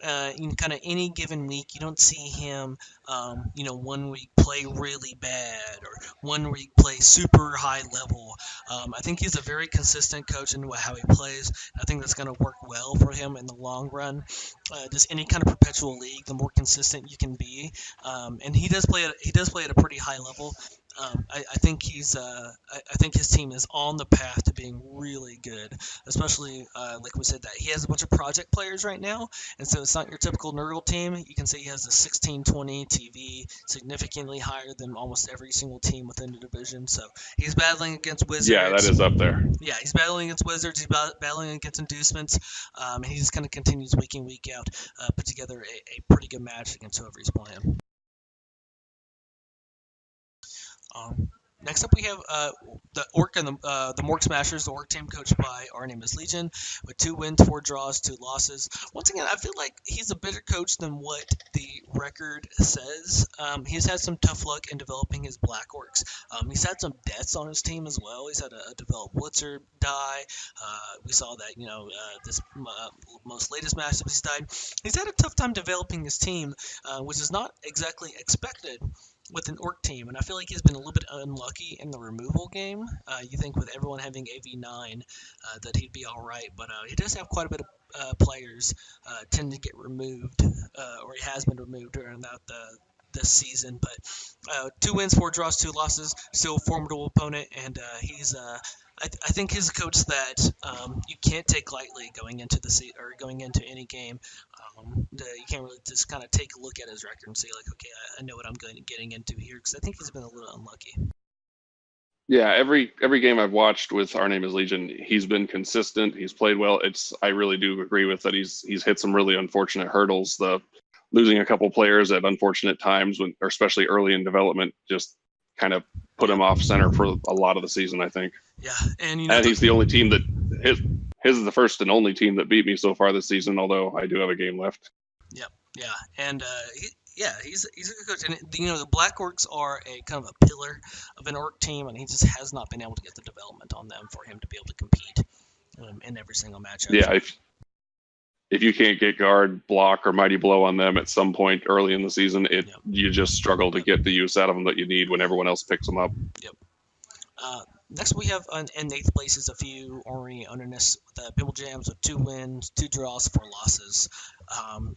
In kind of any given week, you don't see him, one week play really bad or one week play super high level. I think he's a very consistent coach in how he plays. I think that's going to work well for him in the long run. Just any kind of perpetual league, the more consistent you can be, and he does play at a pretty high level. I think I think his team is on the path to being really good, especially like we said that he has a bunch of project players right now, and so it's not your typical Nurgle team. You can say he has a 1620 TV, significantly higher than almost every single team within the division. So he's battling against Wizards. Yeah, that is up there. Yeah, he's battling against Wizards. He's battling against Inducements, and he just kind of continues week in, week out, put together a pretty good match against whoever he's playing. Next up, we have the Orc and the Mork Smashers, the Orc team coached by Our Name is Legion, with 2 wins, 4 draws, 2 losses. Once again, I feel like he's a better coach than what the record says. He's had some tough luck in developing his Black Orcs. He's had some deaths on his team as well. He's had a developed Blitzer die. We saw that, this most latest match that he's died. He's had a tough time developing his team, which is not exactly expected with an Orc team, and I feel like he's been a little bit unlucky in the removal game. You think with everyone having AV9 that he'd be all right, but he does have quite a bit of players tend to get removed, or he has been removed during this season. But 2 wins, 4 draws, 2 losses, still a formidable opponent, and he's I think he's a coach that you can't take lightly going into going into any game. You can't really just kind of take a look at his record and say like, okay, I know what I'm getting into here, because I think he's been a little unlucky. Yeah, every game I've watched with Our Name is Legion, he's been consistent. He's played well. I really do agree with that. He's hit some really unfortunate hurdles. The losing a couple players at unfortunate times, or especially early in development, just kind of put him off center for a lot of the season, I think. Yeah, and he's the only team that his is the first and only team that beat me so far this season. Although I do have a game left. Yep, yeah, and he's a good coach. And the Black Orcs are a kind of a pillar of an Orc team, and he just has not been able to get the development on them for him to be able to compete in every single matchup. Yeah, if you can't get guard, block, or mighty blow on them at some point early in the season, you just struggle to get the use out of them that you need when everyone else picks them up. Yep. Next, we have in 8th place is a few Ornery Underness with Bimble Jams with 2 wins, 2 draws, 4 losses.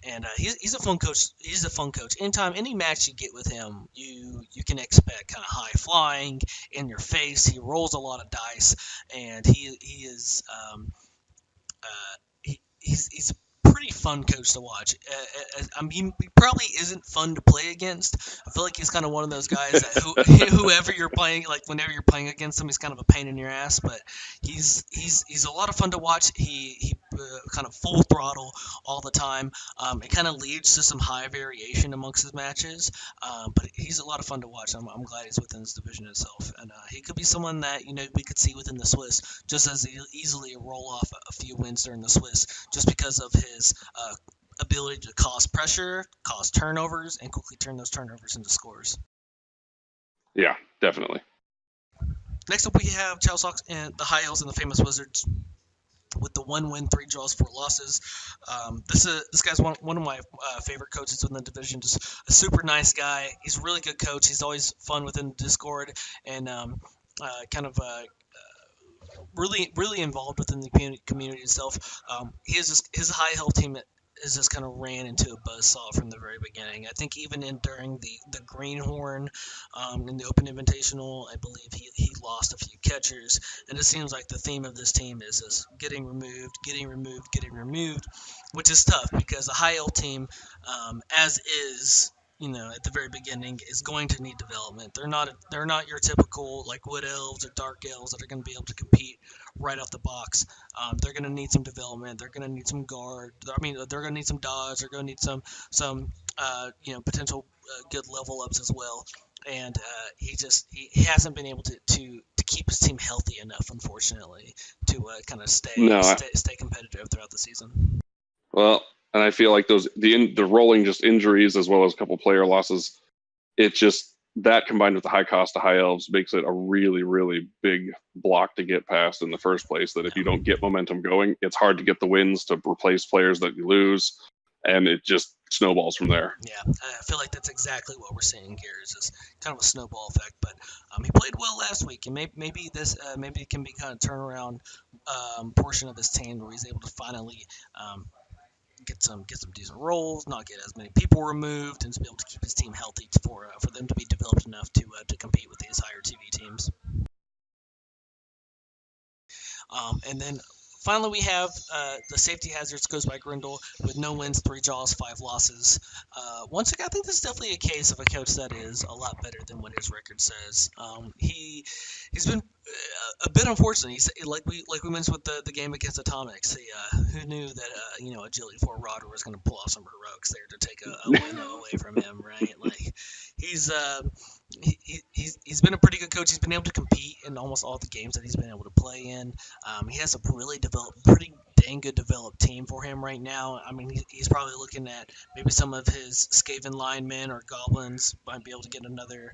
And he's a fun coach. He's a fun coach. Anytime, any match you get with him, you can expect kind of high flying, in your face. He rolls a lot of dice, and he's pretty fun coach to watch. I mean, he probably isn't fun to play against. I feel like he's kind of one of those guys that whoever you're playing, like whenever you're playing against him, he's kind of a pain in your ass. But he's a lot of fun to watch. He kind of full throttle all the time. It kind of leads to some high variation amongst his matches. But he's a lot of fun to watch. I'm glad he's within his division itself, and he could be someone that we could see within the Swiss just as easily roll off a few wins during the Swiss, just because of his ability to cause pressure, cause turnovers, and quickly turn those turnovers into scores. Yeah, definitely. Next up, we have Charles Sox and the High Elves and the Famous Wizards with the 1 win, 3 draws, 4 losses. This guy's one of my favorite coaches in the division. Just a super nice guy. He's a really good coach. He's always fun within Discord and really involved within the community itself. His high health team is just kind of ran into a buzzsaw from the very beginning. I think even during the Greenhorn in the Open Invitational, I believe he lost a few catchers, and it seems like the theme of this team is just getting removed, which is tough because the high health team, as is, at the very beginning, is going to need development. They're not your typical like wood elves or dark elves that are going to be able to compete right off the box. They're going to need some development. They're going to need some guard. I mean, they're going to need some dodge. They're going to need some potential good level ups as well. And he hasn't been able to keep his team healthy enough, unfortunately, to kind of stay competitive throughout the season. Well, and I feel like the rolling just injuries as well as a couple player losses, it just that combined with the high cost of high elves makes it a really, really big block to get past in the first place. That if you don't get momentum going, it's hard to get the wins to replace players that you lose, and it just snowballs from there. Yeah, I feel like that's exactly what we're seeing here. Is this kind of a snowball effect? But he played well last week, and maybe it can be kind of turnaround portion of his team where he's able to finally get some decent roles, not get as many people removed, and to be able to keep his team healthy for them to be developed enough to compete with these higher TV teams. And then finally, we have the safety hazards goes by Grindle with no wins, 3 draws, 5 losses. Once again, I think this is definitely a case of a coach that is a lot better than what his record says. He's been a bit unfortunate. He's like we mentioned with the game against Atomics. Who knew that Agility 4 Rodder was going to pull off some heroics there to take a win away from him, right? Like he's been a pretty good coach. He's been able to compete in almost all the games that he's been able to play in. He has a pretty dang good developed team for him right now. I mean, he's probably looking at maybe some of his Skaven linemen or goblins might be able to get another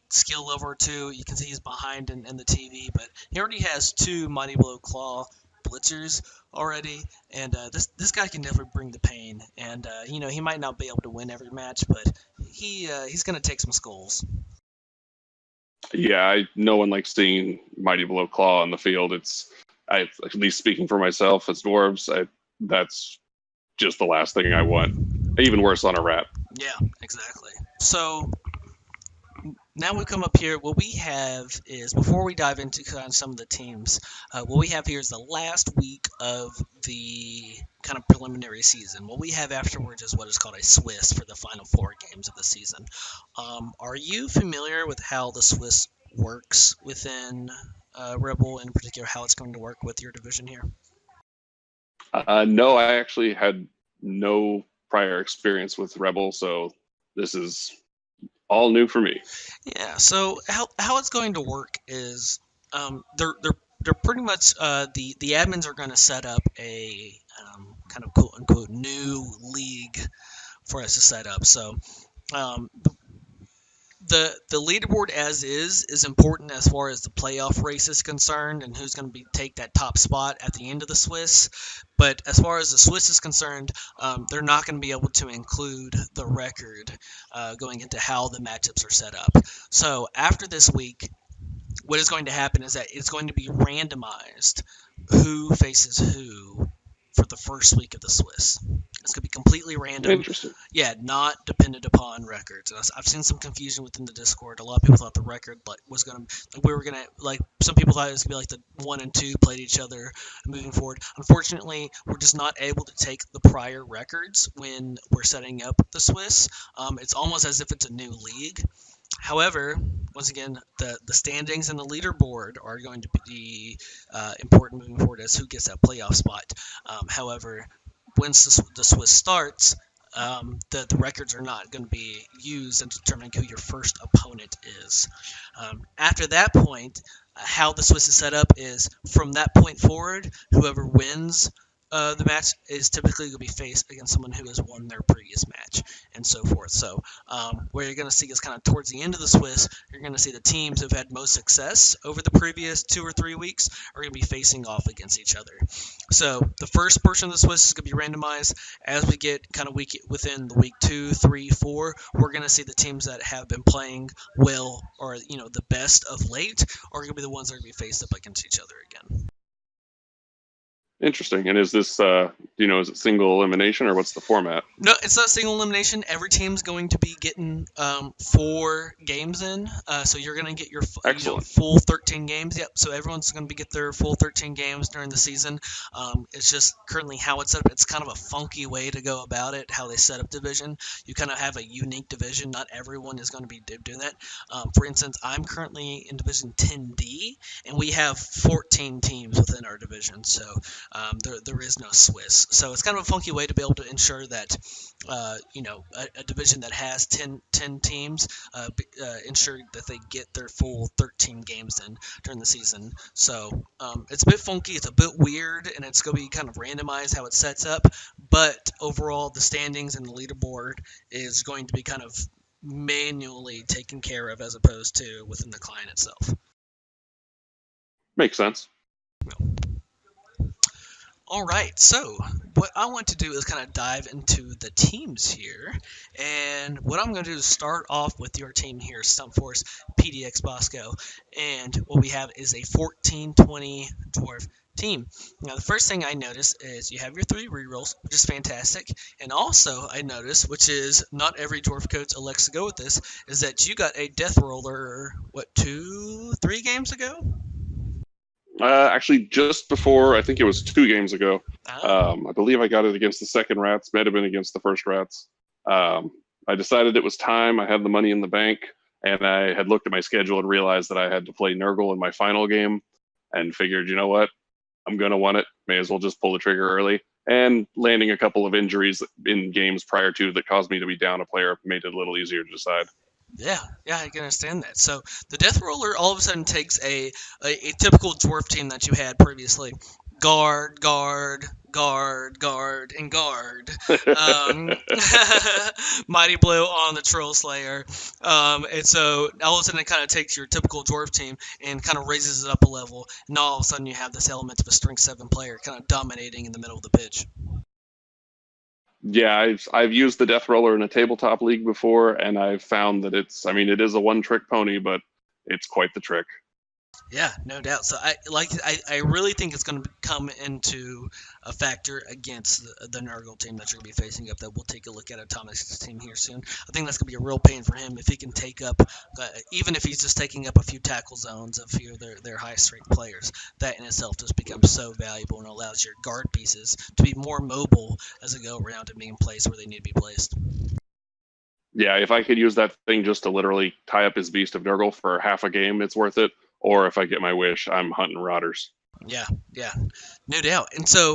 skill level or 2. You can see he's behind in the TV, but he already has 2 Mighty Blow Claw blitzers already, and this guy can definitely bring the pain. And he might not be able to win every match, but he's going to take some skulls. Yeah, no one likes seeing Mighty Blow Claw on the field. At least speaking for myself as dwarves, that's just the last thing I want. Even worse on a rat. Yeah, exactly. So now we come up here. What we have is, before we dive into kind of some of the teams, what we have here is the last week of the kind of preliminary season. What we have afterwards is what is called a Swiss for the final 4 games of the season. Are you familiar with how the Swiss works within Rebbl, in particular, how it's going to work with your division here? No, I actually had no prior experience with Rebbl, so this is all new for me. Yeah. So how it's going to work is they're pretty much the admins are going to set up a kind of quote unquote new league for us to set up. So the leaderboard as is important as far as the playoff race is concerned and who's going to take that top spot at the end of the Swiss. But as far as the Swiss is concerned, they're not going to be able to include the record going into how the matchups are set up. So after this week, what is going to happen is that it's going to be randomized who faces who for the first week of the Swiss. It's going to be completely random. Interesting. Yeah, not dependent upon records. And I've seen some confusion within the Discord. A lot of people thought the record was going to, like, we were going to, like, some people thought it was going to be like the 1 and 2 played each other moving forward. Unfortunately, we're just not able to take the prior records when we're setting up the Swiss. It's almost as if it's a new league. However, once again, the standings and the leaderboard are going to be important moving forward as who gets that playoff spot. However, once the Swiss starts, the records are not going to be used in determining who your first opponent is. After that point, how the Swiss is set up is from that point forward, whoever wins the match is typically going to be faced against someone who has won their previous match, and so forth. So where you're going to see is kind of towards the end of the Swiss, you're going to see the teams who've had most success over the previous 2 or 3 weeks are going to be facing off against each other. So the first portion of the Swiss is going to be randomized. As we get kind of within the week 2, 3, 4, we're going to see the teams that have been playing well or the best of late are going to be the ones that are going to be faced up against each other again. Interesting. And is this, is it single elimination or what's the format? No, it's not single elimination. Every team's going to be getting 4 games in. So you're going to get your full 13 games. Yep. So everyone's going to get their full 13 games during the season. It's just currently how it's set up. It's kind of a funky way to go about it, how they set up division. You kind of have a unique division. Not everyone is going to be doing that. For instance, I'm currently in Division 10D, and we have 14 teams within our division. So there is no Swiss. So it's kind of a funky way to be able to ensure that, a division that has 10 teams, ensure that they get their full 13 games in during the season. So it's a bit funky, it's a bit weird, and it's going to be kind of randomized how it sets up. But overall, the standings and the leaderboard is going to be kind of manually taken care of as opposed to within the client itself. Makes sense. All right, so what I want to do is kind of dive into the teams here, and what I'm going to do is start off with your team here, Stump Force PDX Bosco, and what we have is a 14-20 dwarf team. Now, the first thing I notice is you have your 3 rerolls, which is fantastic, and also I notice, which is not every dwarf coach elects to go with this, is that you got a death roller, 2, 3 games ago? Actually, just before, I think it was 2 games ago. I believe I got it against the second Rats. Might have been against the first Rats. I decided it was time. I had the money in the bank, and I had looked at my schedule and realized that I had to play Nurgle in my final game, and figured, you know what? I'm going to want it. May as well just pull the trigger early. And landing a couple of injuries in games prior to that caused me to be down a player made it a little easier to decide. Yeah, I can understand that. So the Death Roller all of a sudden takes a typical dwarf team that you had previously. Guard, guard, guard, guard, and guard. Mighty Blow on the Troll Slayer. And so all of a sudden it kind of takes your typical dwarf team and kind of raises it up a level. And all of a sudden you have this element of a strength 7 player kind of dominating in the middle of the pitch. Yeah, I've used the Death Roller in a tabletop league before, and I've found that it is a one-trick pony, but it's quite the trick. Yeah, no doubt. So I really think it's going to come into a factor against the Nurgle team that you're going to be facing up. That we'll take a look at Atomic's team here soon. I think that's going to be a real pain for him if he can take up, even if he's just taking up a few tackle zones, a few of their highest ranked players. That in itself just becomes so valuable and allows your guard pieces to be more mobile as they go around and being placed where they need to be placed. Yeah, if I could use that thing just to literally tie up his Beast of Nurgle for half a game, it's worth it. Or if I get my wish, I'm hunting Rotters. Yeah, no doubt. And so,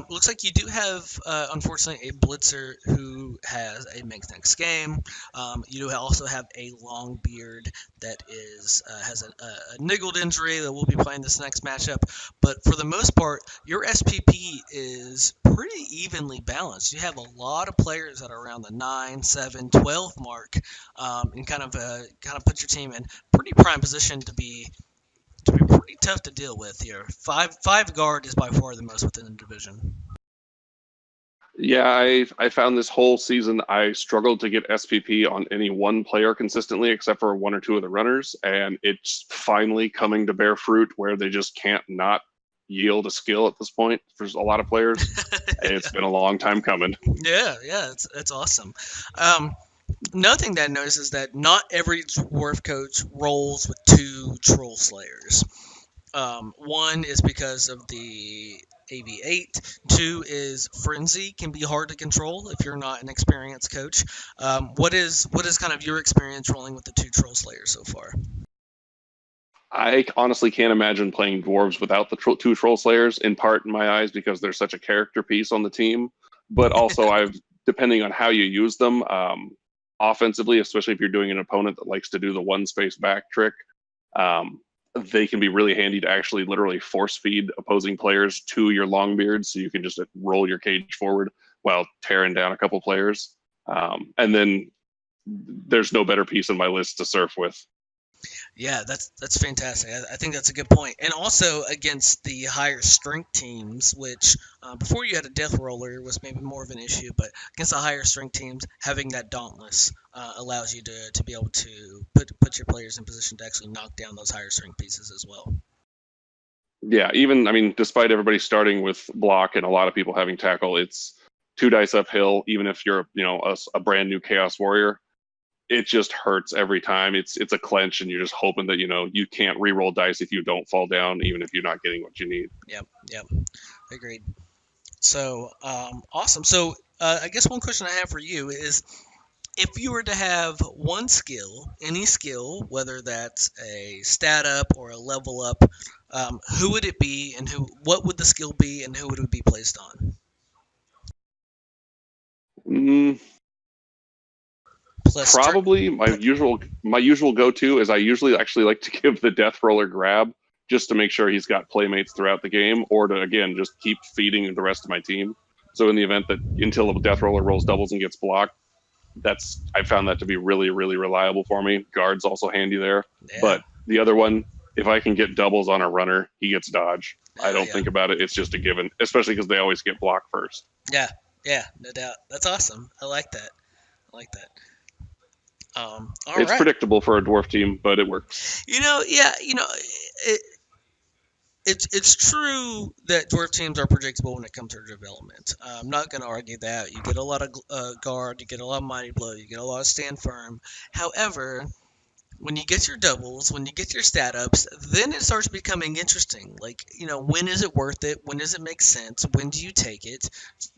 looks like you do have, unfortunately, a blitzer who has a makes next game. You do also have a Longbeard that has a niggled injury that will be playing this next matchup. But for the most part, your SPP is pretty evenly balanced. You have a lot of players that are around the 9, 7, 12 mark, and kind of put your team in pretty prime position to be pretty tough to deal with here. Five guard is by far the most within the division. Yeah, I found this whole season I struggled to get SPP on any one player consistently, except for 1 or 2 of the runners, and it's finally coming to bear fruit where they just can't not yield a skill at this point for a lot of players. It's been a long time coming. Yeah, it's awesome. Um, Another thing that I noticed is that not every dwarf coach rolls with two troll slayers. One is because of the AV8. Two is frenzy can be hard to control if you're not an experienced coach. What is kind of your experience rolling with the two troll slayers so far? I honestly can't imagine playing dwarves without the two troll slayers. In part, in my eyes, because they're such a character piece on the team, but also I've depending on how you use them, offensively, especially if you're doing an opponent that likes to do the one space back trick. Um, they can be really handy to actually literally force feed opposing players to your longbeard, so you can just roll your cage forward while tearing down a couple players. And then there's no better piece on my list to surf with. Yeah, that's fantastic. I think that's a good point. And also against the higher strength teams, which before you had a death roller was maybe more of an issue, but against the higher strength teams, having that dauntless allows you to be able to put your players in position to actually knock down those higher strength pieces as well. Yeah, even I mean, despite everybody starting with block and a lot of people having tackle, it's 2 dice uphill. Even if you're a brand new Chaos Warrior, it just hurts every time. It's a clench, and you're just hoping that you can't re-roll dice if you don't fall down, even if you're not getting what you need. Yep, agreed. So awesome. So I guess one question I have for you is, if you were to have one skill, any skill, whether that's a stat up or a level up, who would it be, and what would the skill be, and who would it be placed on? Mm, Plus, Probably my usual go-to is I usually actually like to give the Death Roller grab just to make sure he's got playmates throughout the game, or to again just keep feeding the rest of my team. So in the event that until the Death Roller rolls doubles and gets blocked, I found that to be really, really reliable for me. Guard's also handy there. yeah, But the other one, if I can get doubles on a runner, he gets dodge. I don't yeah, think about it. It's just a given, especially because they always get blocked first. yeah, yeah, no doubt. That's awesome. I like that. I like that. All It's right. predictable for a dwarf team, but it works. Yeah, it, it's true that dwarf teams are predictable when it comes to development. I'm not going to argue that. You get a lot of guard, you get a lot of mighty blow, you get a lot of stand firm. However, when you get your doubles, when you get your stat ups, then it starts becoming interesting. Like, when is it worth it? When does it make sense? When do you take it?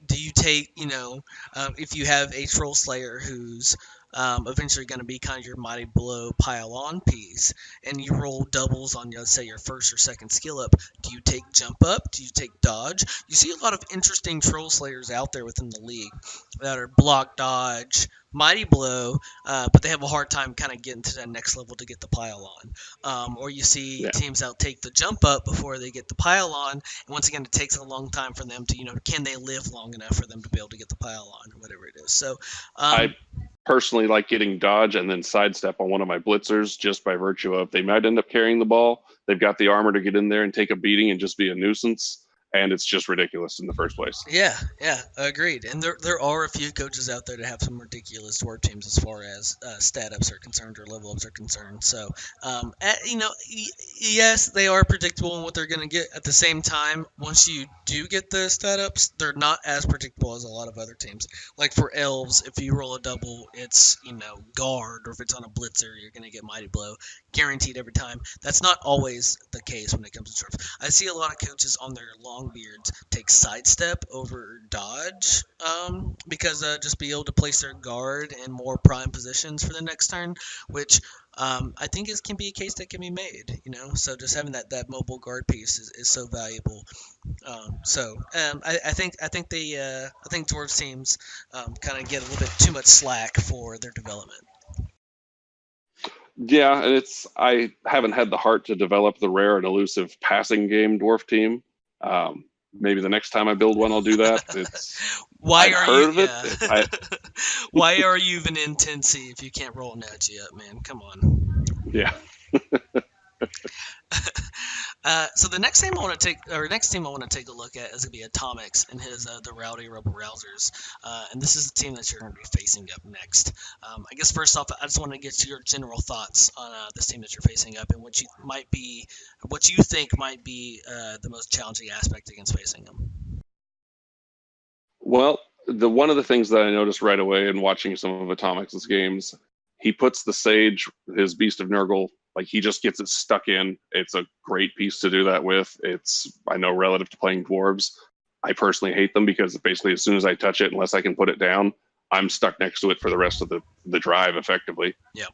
Do you take, if you have a troll slayer who's eventually going to be kind of your mighty blow pile on piece, and you roll doubles on, let's say, your first or second skill up, do you take jump up? Do you take dodge? You see a lot of interesting troll slayers out there within the league that are block dodge, mighty blow, but they have a hard time kind of getting to that next level to get the pile on. Or you see Yeah. teams out take the jump up before they get the pile on, and once again, it takes a long time for them to, can they live long enough for them to be able to get the pile on or whatever it is. So, I personally like getting dodge and then sidestep on one of my blitzers just by virtue of they might end up carrying the ball. They've got the armor to get in there and take a beating and just be a nuisance. And it's just ridiculous in the first place. yeah, agreed. And there are a few coaches out there that have some ridiculous dwarf teams as far as stat ups are concerned or level ups are concerned. So, yes, they are predictable in what they're going to get. At the same time, once you do get the stat ups, they're not as predictable as a lot of other teams. Like for elves, if you roll a double, it's guard, or if it's on a blitzer, you're going to get mighty blow, guaranteed every time. That's not always the case when it comes to dwarves. I see a lot of coaches on their long beards take sidestep over dodge, because just be able to place their guard in more prime positions for the next turn, which I think can be a case that can be made. So just having that mobile guard piece is so valuable. I think dwarves teams kind of get a little bit too much slack for their development. Yeah, and I haven't had the heart to develop the rare and elusive passing game dwarf team. Maybe the next time I build one, I'll do that. Why I've are heard you? of it. Yeah. Why are you even in 10C if you can't roll an edge yet, man? Come on. Yeah. So the next team I want to take a look at is gonna be Atomics and his the Rowdy Rebel Rousers, and this is the team that you're gonna be facing up next. I guess first off, I just want to get your general thoughts on this team that you're facing up and what you think might be the most challenging aspect against facing them. Well, the one of the things that I noticed right away in watching some of Atomics' games, he puts the Sage, his Beast of Nurgle, like he just gets it stuck in. It's a great piece to do that with. It's, I know, relative to playing dwarves, I personally hate them because basically as soon as I touch it, unless I can put it down, I'm stuck next to it for the rest of the drive effectively. Yeah.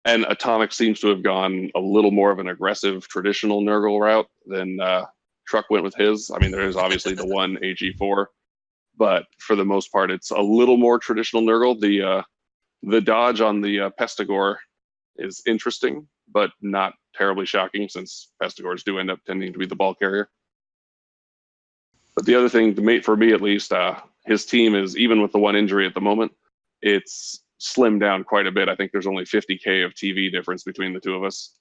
And Atomic seems to have gone a little more of an aggressive traditional Nurgle route than Truck went with his. I mean, there is obviously the one AG4, but for the most part, it's a little more traditional Nurgle. The dodge on the Pestigore is interesting, but not terribly shocking since Pestigores do end up tending to be the ball carrier. But the other thing, for me at least, his team is, even with the one injury at the moment, it's slimmed down quite a bit. I think there's only 50K of TV difference between the two of us.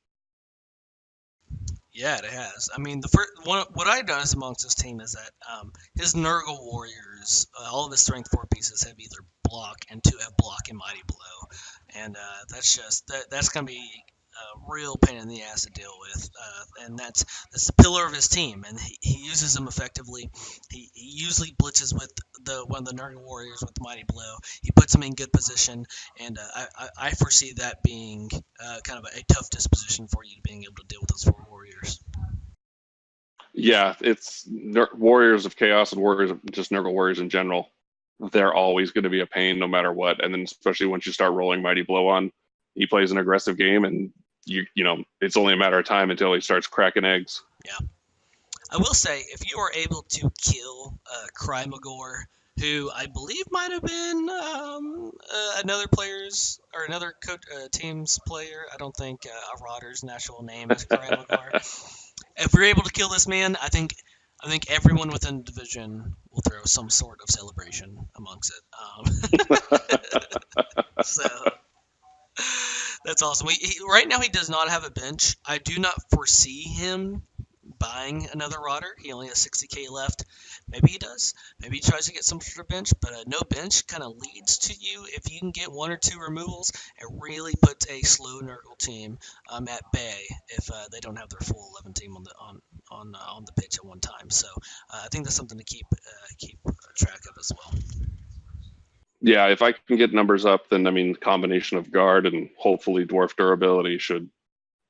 Yeah, it has. I mean, the first one, what I noticed amongst his team is that his Nurgle warriors, all of his strength 4 pieces have either block and 2 have block and mighty blow, and that's gonna be a real pain in the ass to deal with, and that's the pillar of his team, and he uses them effectively. He usually blitzes with one of the Nurgle warriors with mighty blow. He puts them in good position, and I foresee that being kind of a tough disposition for you, being able to deal with those 4 warriors. Yeah, it's Warriors of Chaos and Warriors of just Nurgle Warriors in general. They're always going to be a pain no matter what. And then especially once you start rolling Mighty Blow on, he plays an aggressive game, and you know it's only a matter of time until he starts cracking eggs. Yeah. I will say, if you are able to kill Krymagor, who I believe might have been another team's player. I don't think Rodder's natural name is Krymagor. If you're able to kill this man, I think everyone within the division will throw some sort of celebration amongst it. So that's awesome. Right now he does not have a bench. I do not foresee him buying another Rodder. He only has 60K left. Maybe he does. Maybe he tries to get some sort of bench, but no bench kind of leads to you. If you can get 1 or 2 removals, it really puts a slow Nurgle team at bay if they don't have their full 11 team on the pitch at one time. So I think that's something to keep track of as well. Yeah, if I can get numbers up, then I mean, combination of guard and hopefully dwarf durability should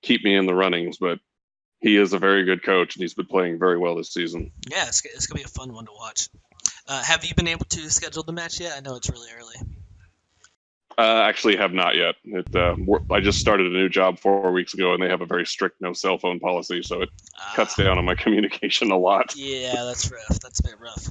keep me in the runnings. But he is a very good coach, and he's been playing very well this season. Yeah, it's going to be a fun one to watch. Have you been able to schedule the match yet? I know it's really early. Actually, have not yet. I just started a new job 4 weeks ago, and they have a very strict no cell phone policy, so it cuts down on my communication a lot. Yeah, that's rough. That's a bit rough.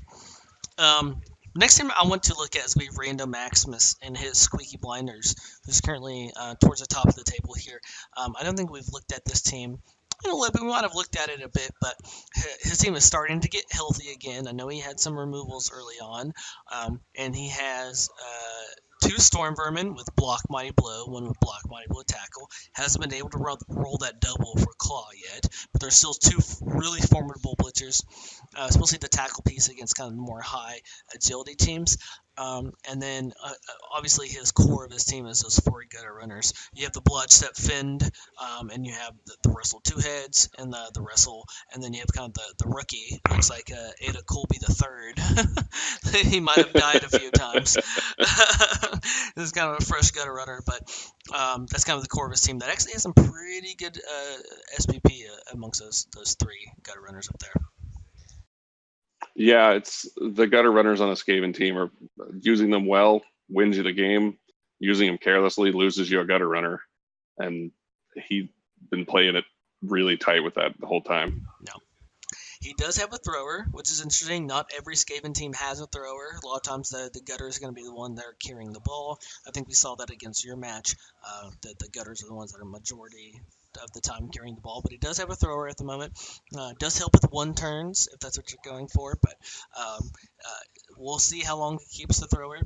Next team I want to look at is going to be Random Maximus and his Squeaky Blinders, who's currently towards the top of the table here. I don't think we've looked at this team in a little bit. We might have looked at it a bit, but his team is starting to get healthy again. I know he had some removals early on, and he has 2 Storm Vermin with Block Mighty Blow, 1 with Block Mighty Blow Tackle. Hasn't been able to roll that double for Claw yet, but there's still 2 really formidable blitzers, especially the tackle piece against kind of more high agility teams. And then obviously his core of his team is those 4 gutter runners. You have the Bloodstep Fend, and you have the Wrestle 2 heads and the Wrestle, and then you have kind of the rookie. Looks like Ada Colby the third. He might have died a few times. This is kind of a fresh gutter runner, but that's kind of the core of his team. That actually has some pretty good SPP amongst those 3 gutter runners up there. Yeah, it's the gutter runners on a Skaven team are using them well, wins you the game. Using them carelessly loses you a gutter runner, and he's been playing it really tight with that the whole time. No. He does have a thrower, which is interesting. Not every Skaven team has a thrower. A lot of times the gutter is going to be the one that are carrying the ball. I think we saw that against your match. The gutters are the ones that are majority of the time carrying the ball, but he does have a thrower at the moment. Does help with 1 turns if that's what you're going for, but we'll see how long he keeps the thrower.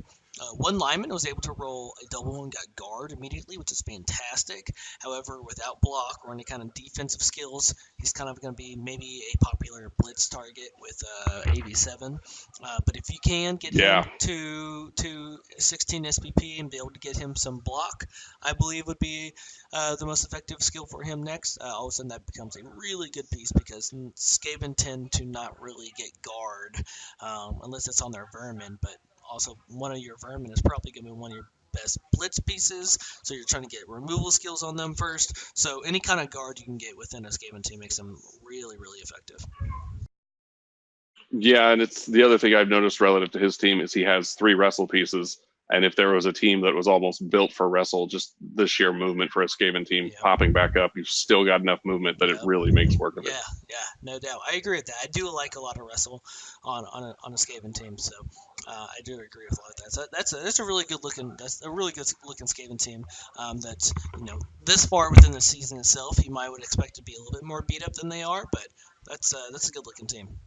One lineman was able to roll a double and got guard immediately, which is fantastic. However, without block or any kind of defensive skills, he's kind of going to be maybe a popular blitz target with 87. But if you can get him Yeah. to 16 SPP and be able to get him some block, I believe would be the most effective skill for him next. All of a sudden, that becomes a really good piece because Skaven tend to not really get guard unless it's on their vermin, but also one of your vermin is probably going to be one of your best blitz pieces, so you're trying to get removal skills on them first. So any kind of guard you can get within a Skaven team makes them really, really effective. Yeah, and it's the other thing I've noticed relative to his team is he has 3 wrestle pieces. And if there was a team that was almost built for wrestle, just the sheer movement for a Skaven team Yep. popping back up, you've still got enough movement that it Yep. really makes work of it. Yeah, no doubt. I agree with that. I do like a lot of wrestle on a Skaven team, so I do agree with a lot of that. So that's a really good looking Skaven team. That's this far within the season itself, you might would expect to be a little bit more beat up than they are, but that's a good looking team.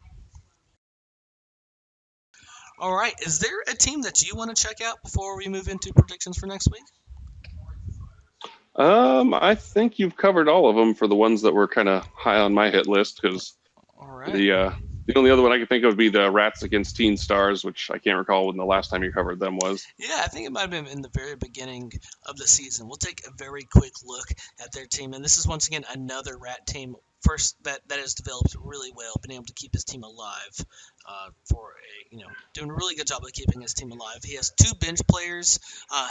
All right, is there a team that you want to check out before we move into predictions for next week? I think you've covered all of them for the ones that were kind of high on my hit list because All right. the only other one I can think of would be the Rats against Teen Stars, which I can't recall when the last time you covered them was. Yeah, I think it might have been in the very beginning of the season. We'll take a very quick look at their team, and this is once again another Rat team first that has developed really well, been able to keep his team alive for doing a really good job of keeping his team alive. He has 2 bench players.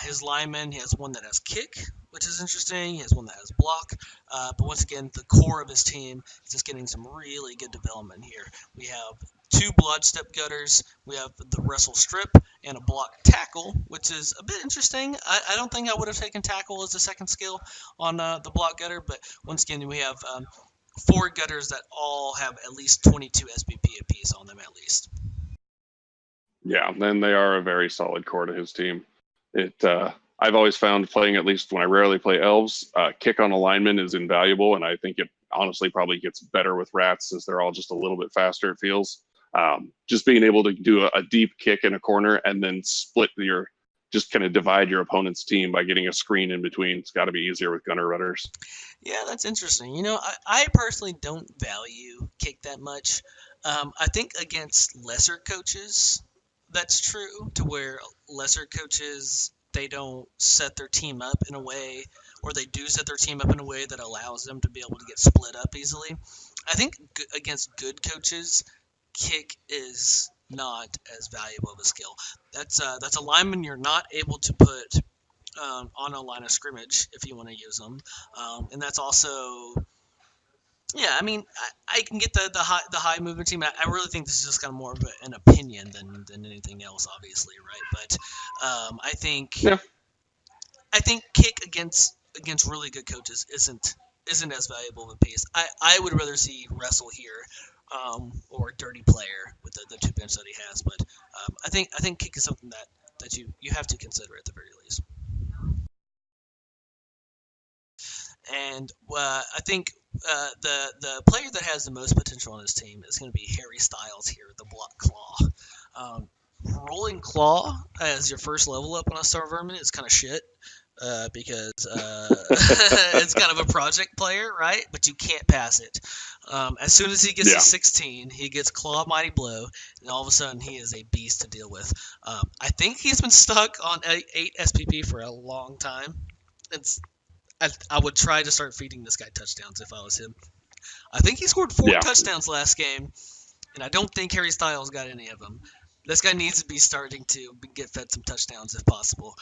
His lineman, he has one that has kick, which is interesting. He has one that has block. But once again, the core of his team is just getting some really good development here. We have 2 blood step gutters. We have the wrestle strip and a block tackle, which is a bit interesting. I don't think I would have taken tackle as a second skill on the block gutter, but once again, we have 4 gutters that all have at least 22 SPP apiece on them at least. Yeah, then they are a very solid core to his team. I've always found playing, at least when I rarely play elves, kick on alignment is invaluable, and I think it honestly probably gets better with rats as they're all just a little bit faster, it feels. Just being able to do a deep kick in a corner and then just kind of divide your opponent's team by getting a screen in between. It's got to be easier with gunner rudders. Yeah, that's interesting. I personally don't value kick that much. I think against lesser coaches, that's true, to where lesser coaches, they don't set their team up in a way, or they do set their team up in a way that allows them to be able to get split up easily. I think against good coaches, kick is not as valuable of a skill. That's a lineman you're not able to put on a line of scrimmage if you want to use them, and that's also. Yeah, I mean, I can get the high movement team. I really think this is just kind of more of an opinion than anything else, obviously, right? But I think Yeah. I think kick against really good coaches isn't as valuable of a piece. I would rather see wrestle here, or dirty player with the 2 bench that he has. But I think kick is something that you have to consider at the very least. And I think the player that has the most potential on his team is going to be Harry Styles here, the Block Claw. Rolling Claw as your first level up on a Star Vermin is kind of shit. Because it's kind of a project player, right? But you can't pass it. As soon as he gets to 16, he gets Claw Mighty Blow, and all of a sudden he is a beast to deal with. I think he's been stuck on 8 SPP for a long time. I would try to start feeding this guy touchdowns if I was him. I think he scored 4 touchdowns last game, and I don't think Harry Styles got any of them. This guy needs to be starting to get fed some touchdowns if possible,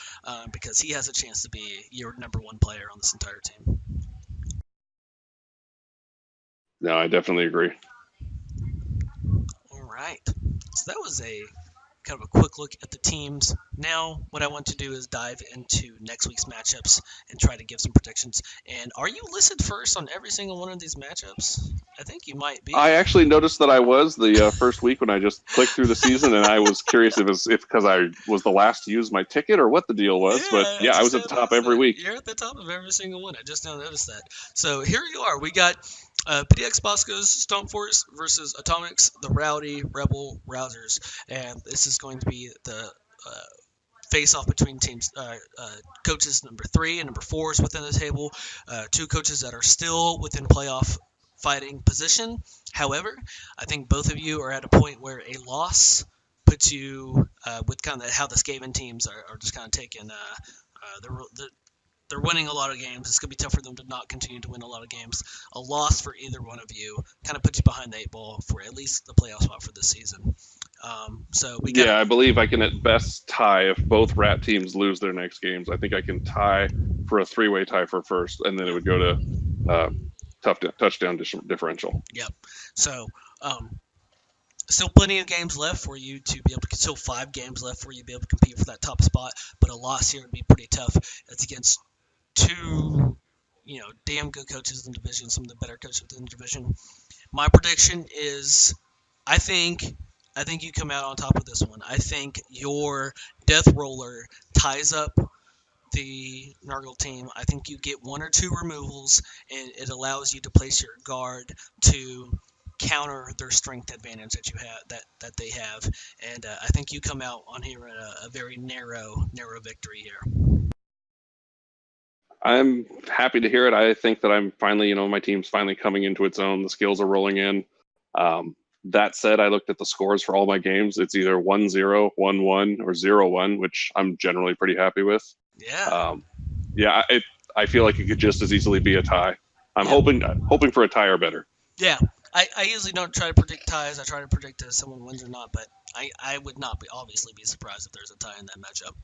because he has a chance to be your number 1 player on this entire team. No, I definitely agree. All right. So that was a kind of a quick look at the teams. Now, what I want to do is dive into next week's matchups and try to give some predictions. And are you listed first on every single one of these matchups? I think you might be. I actually noticed that I was the first week when I just clicked through the season, and I was curious if because I was the last to use my ticket or what the deal was. But yeah, I was at the top every week. You're at the top of every single one. I just don't notice that. So here you are. We got PDX Bosco's Stomp Force versus Atomics, the Rowdy Rebbl Rousers, and this is going to be the face off between teams, coaches number 3 and number 4 is within the table, 2 coaches that are still within playoff fighting position. However, I think both of you are at a point where a loss puts you with kind of how the Skaven teams are just kind of taking they're winning a lot of games. It's going to be tough for them to not continue to win a lot of games. A loss for either one of you kind of puts you behind the 8 ball for at least the playoff spot for this season. So we I believe I can at best tie if both rat teams lose their next games. I think I can tie for a 3-way tie for first, and then it would go to touchdown differential. Yep. So still plenty of games left for you to be able to. Still 5 games left for you to be able to compete for that top spot. But a loss here would be pretty tough. It's against 2, damn good coaches in the division, some of the better coaches within the division. My prediction is, I think you come out on top of this one. I think your Death Roller ties up the Nurgle team. I think you get 1 or 2 removals, and it allows you to place your guard to counter their strength advantage that you have that they have. And I think you come out on here at a very narrow victory here. I'm happy to hear it. I think that I'm finally, my team's finally coming into its own. The skills are rolling in. That said, I looked at the scores for all my games. It's either 1-0, 1-1, or 0-1, which I'm generally pretty happy with. Yeah. I feel like it could just as easily be a tie. I'm hoping for a tie or better. Yeah. I usually don't try to predict ties. I try to predict if someone wins or not, but I would not obviously be surprised if there's a tie in that matchup.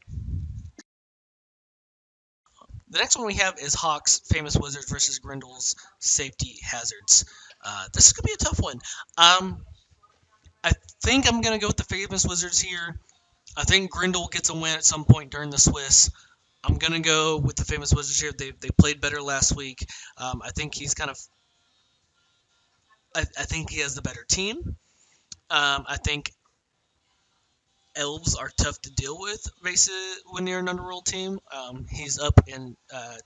The next one we have is Hawk's Famous Wizards versus Grindel's Safety Hazards. This is going to be a tough one. I think I'm going to go with the Famous Wizards here. I think Grindel gets a win at some point during the Swiss. I'm going to go with the Famous Wizards here. They played better last week. I think he's kind of... I think he has the better team. I think elves are tough to deal with when you're an underworld team. He's up in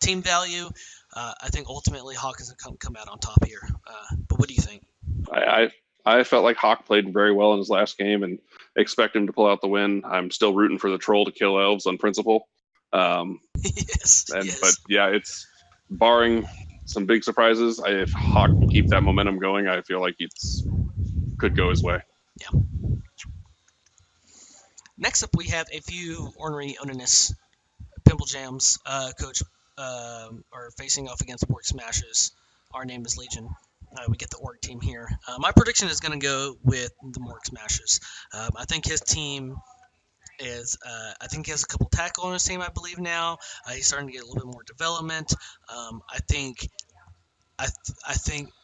team value. I think ultimately Hawk is going to come out on top here. But what do you think? I felt like Hawk played very well in his last game and expect him to pull out the win. I'm still rooting for the troll to kill elves on principle. Yes. But yeah, it's barring some big surprises. If Hawk can keep that momentum going, I feel like it could go his way. Yeah. Next up, we have a few Ornery Oninous Pimple Jams coach are facing off against Orc Smashers. Our name is Legion. We get the Orc team here. My prediction is going to go with the Orc Smashers. I think his team is. I think he has a couple tackle on his team, I believe now. He's starting to get a little bit more development. I think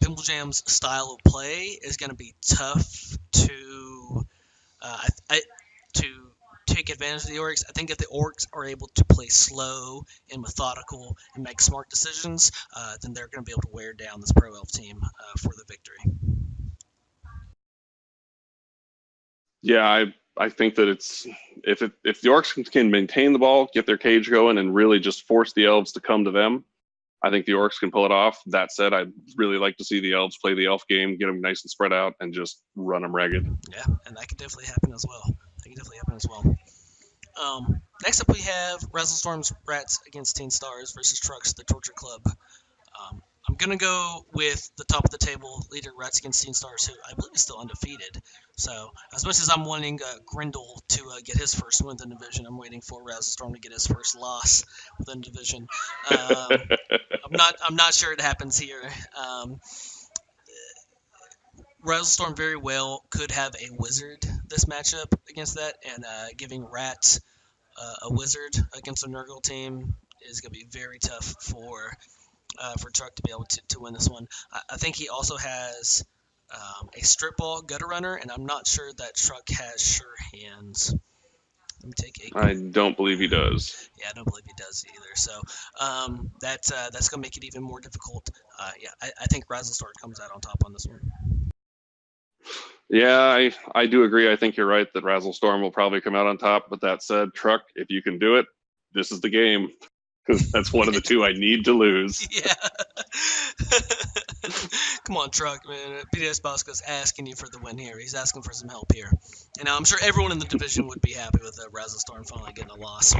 Pimple Jam's style of play is going to be tough to take advantage of the Orcs. I think if the Orcs are able to play slow and methodical and make smart decisions, then they're going to be able to wear down this Pro Elf team for the victory. Yeah, I think that it's if the Orcs can maintain the ball, get their cage going, and really just force the Elves to come to them, I think the Orcs can pull it off. That said, I'd really like to see the Elves play the Elf game, get them nice and spread out, and just run them ragged. Yeah, and that could definitely happen as well. Next up, we have Razzlestorm's Rats against Teen Stars versus Trucks, the Torture Club. I'm going to go with the top of the table leader, Rats Against Teen Stars, who I believe is still undefeated. So, as much as I'm wanting Grindel to get his first win in the division, I'm waiting for Razzlestorm to get his first loss within the division. I'm not sure it happens here. Razzlestorm very well could have a wizard this matchup against that, and giving Rat a wizard against a Nurgle team is going to be very tough for Truck to be able to win this one. I think he also has a strip ball gutter runner, and I'm not sure that Truck has sure hands. Let me take a. I don't believe he does. Yeah, I don't believe he does either. So that's going to make it even more difficult. I think Razzlestorm comes out on top on this one. Yeah, I do agree. I think you're right that Razzlestorm will probably come out on top. But that said, Truck, if you can do it, this is the game. Because that's one of the two I need to lose. Yeah. Come on, Truck, man. PDS Bosco's asking you for the win here. He's asking for some help here. And I'm sure everyone in the division would be happy with Razzle Storm finally getting a loss.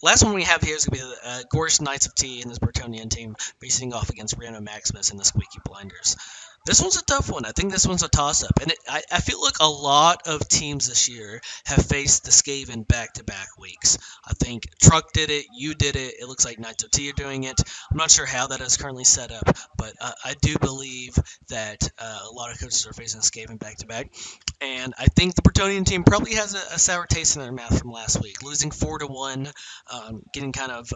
Last one we have here is going to be the Gorsh Knights of T and this Bretonian team facing off against Random Maximus and the Squeaky Blinders. This one's a tough one. I think this one's a toss-up. And I feel like a lot of teams this year have faced the Skaven back-to-back weeks. I think Truck did it, you did it, it looks like Knights of T are doing it. I'm not sure how that is currently set up, but I do believe that a lot of coaches are facing Skaven back-to-back. And I think the Bretonian team probably has a sour taste in their mouth from last week, losing 4-1, getting kind of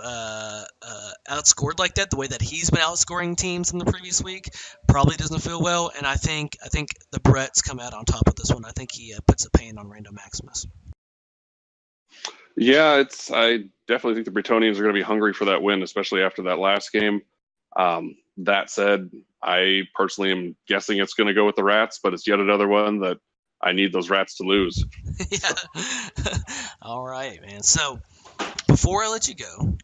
outscored like that. The way that he's been outscoring teams in the previous week probably doesn't feel well. And I think the Bretts come out on top of this one. I think he puts a pain on Random Maximus. Yeah, I definitely think the Bretonians are going to be hungry for that win, especially after that last game. That said, I personally am guessing it's going to go with the Rats, but it's yet another one that I need those Rats to lose. Yeah. All right, man. So before I let you go,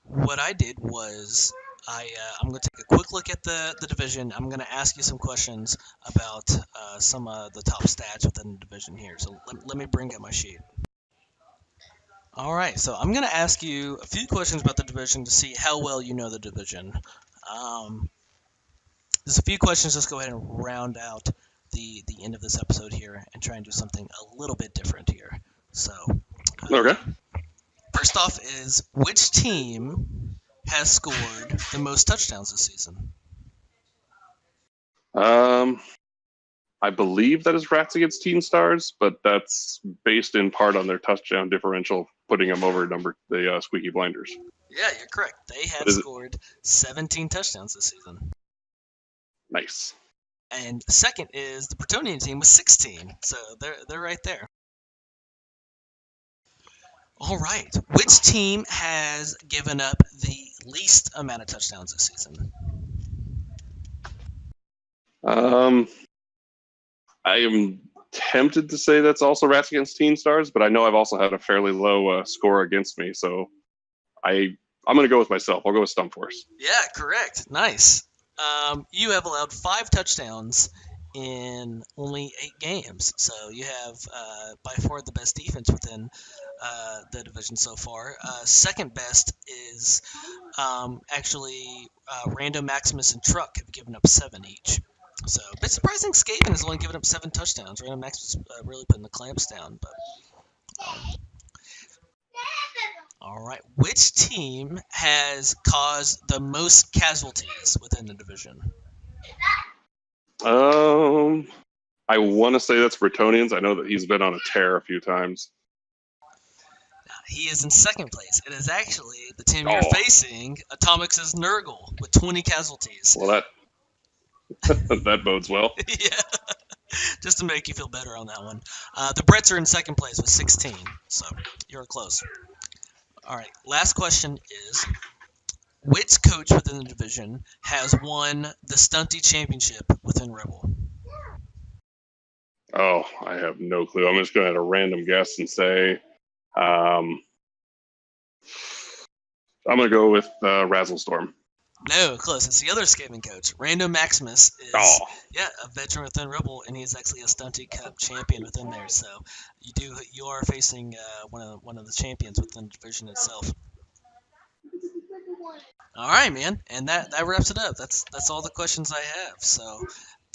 what I did was I'm going to take a quick look at the division. I'm going to ask you some questions about some of the top stats within the division here. So let me bring up my sheet. All right, so I'm going to ask you a few questions about the division to see how well you know the division. There's a few questions. Let's go ahead and round out the end of this episode here and try and do something a little bit different here. So, Okay. First off is, which team has scored the most touchdowns this season? I believe that is Rats against Teen Stars, but that's based in part on their touchdown differential, putting them over the Squeaky Blinders. Yeah, you're correct. They have scored 17 touchdowns this season. Nice. And second is the Bretonian team with 16. So they're right there. All right. Which team has given up the least amount of touchdowns this season? I am tempted to say that's also Rats against Teen Stars, but I know I've also had a fairly low score against me, so I'm going to go with myself. I'll go with Stump Force. Yeah, correct. Nice. You have allowed 5 touchdowns in only 8 games, so you have by far the best defense within the division so far. Second best is actually Random Maximus and Truck have given up 7 each. So, a bit surprising. Skaven has only given up 7 touchdowns. Random Maximus really putting the clamps down. But all right, which team has caused the most casualties within the division? I want to say that's Bretonians. I know that he's been on a tear a few times. He is in second place. It is actually the team you're facing, Atomics' Nurgle, with 20 casualties. Well, that bodes well. Yeah, just to make you feel better on that one. The Bretts are in second place with 16, so you're close. All right, last question is, which coach within the division has won the Stunty Championship within Rebbl? Oh, I have no clue. I'm just going to have a random guess and say I'm going to go with Razzlestorm. No, close. It's the other Skaven coach. Random Maximus is a veteran within Rebbl, and he's actually a Stunty Cup champion within there. So you are facing one of the champions within the division itself. All right, man, and that wraps it up. That's all the questions I have. So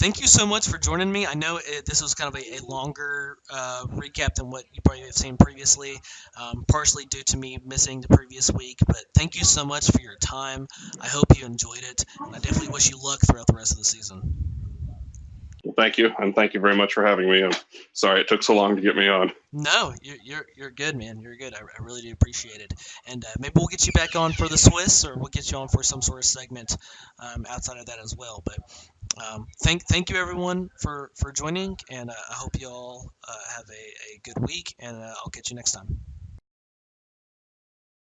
thank you so much for joining me. I know this was kind of a longer recap than what you probably have seen previously, partially due to me missing the previous week. But thank you so much for your time. I hope you enjoyed it, and I definitely wish you luck throughout the rest of the season. Well, thank you, and thank you very much for having me. I'm sorry it took so long to get me on. No, you're good, man. You're good. I really do appreciate it. And maybe we'll get you back on for the Swiss, or we'll get you on for some sort of segment outside of that as well. But thank you everyone for joining, and I hope you all have a good week, and I'll catch you next time.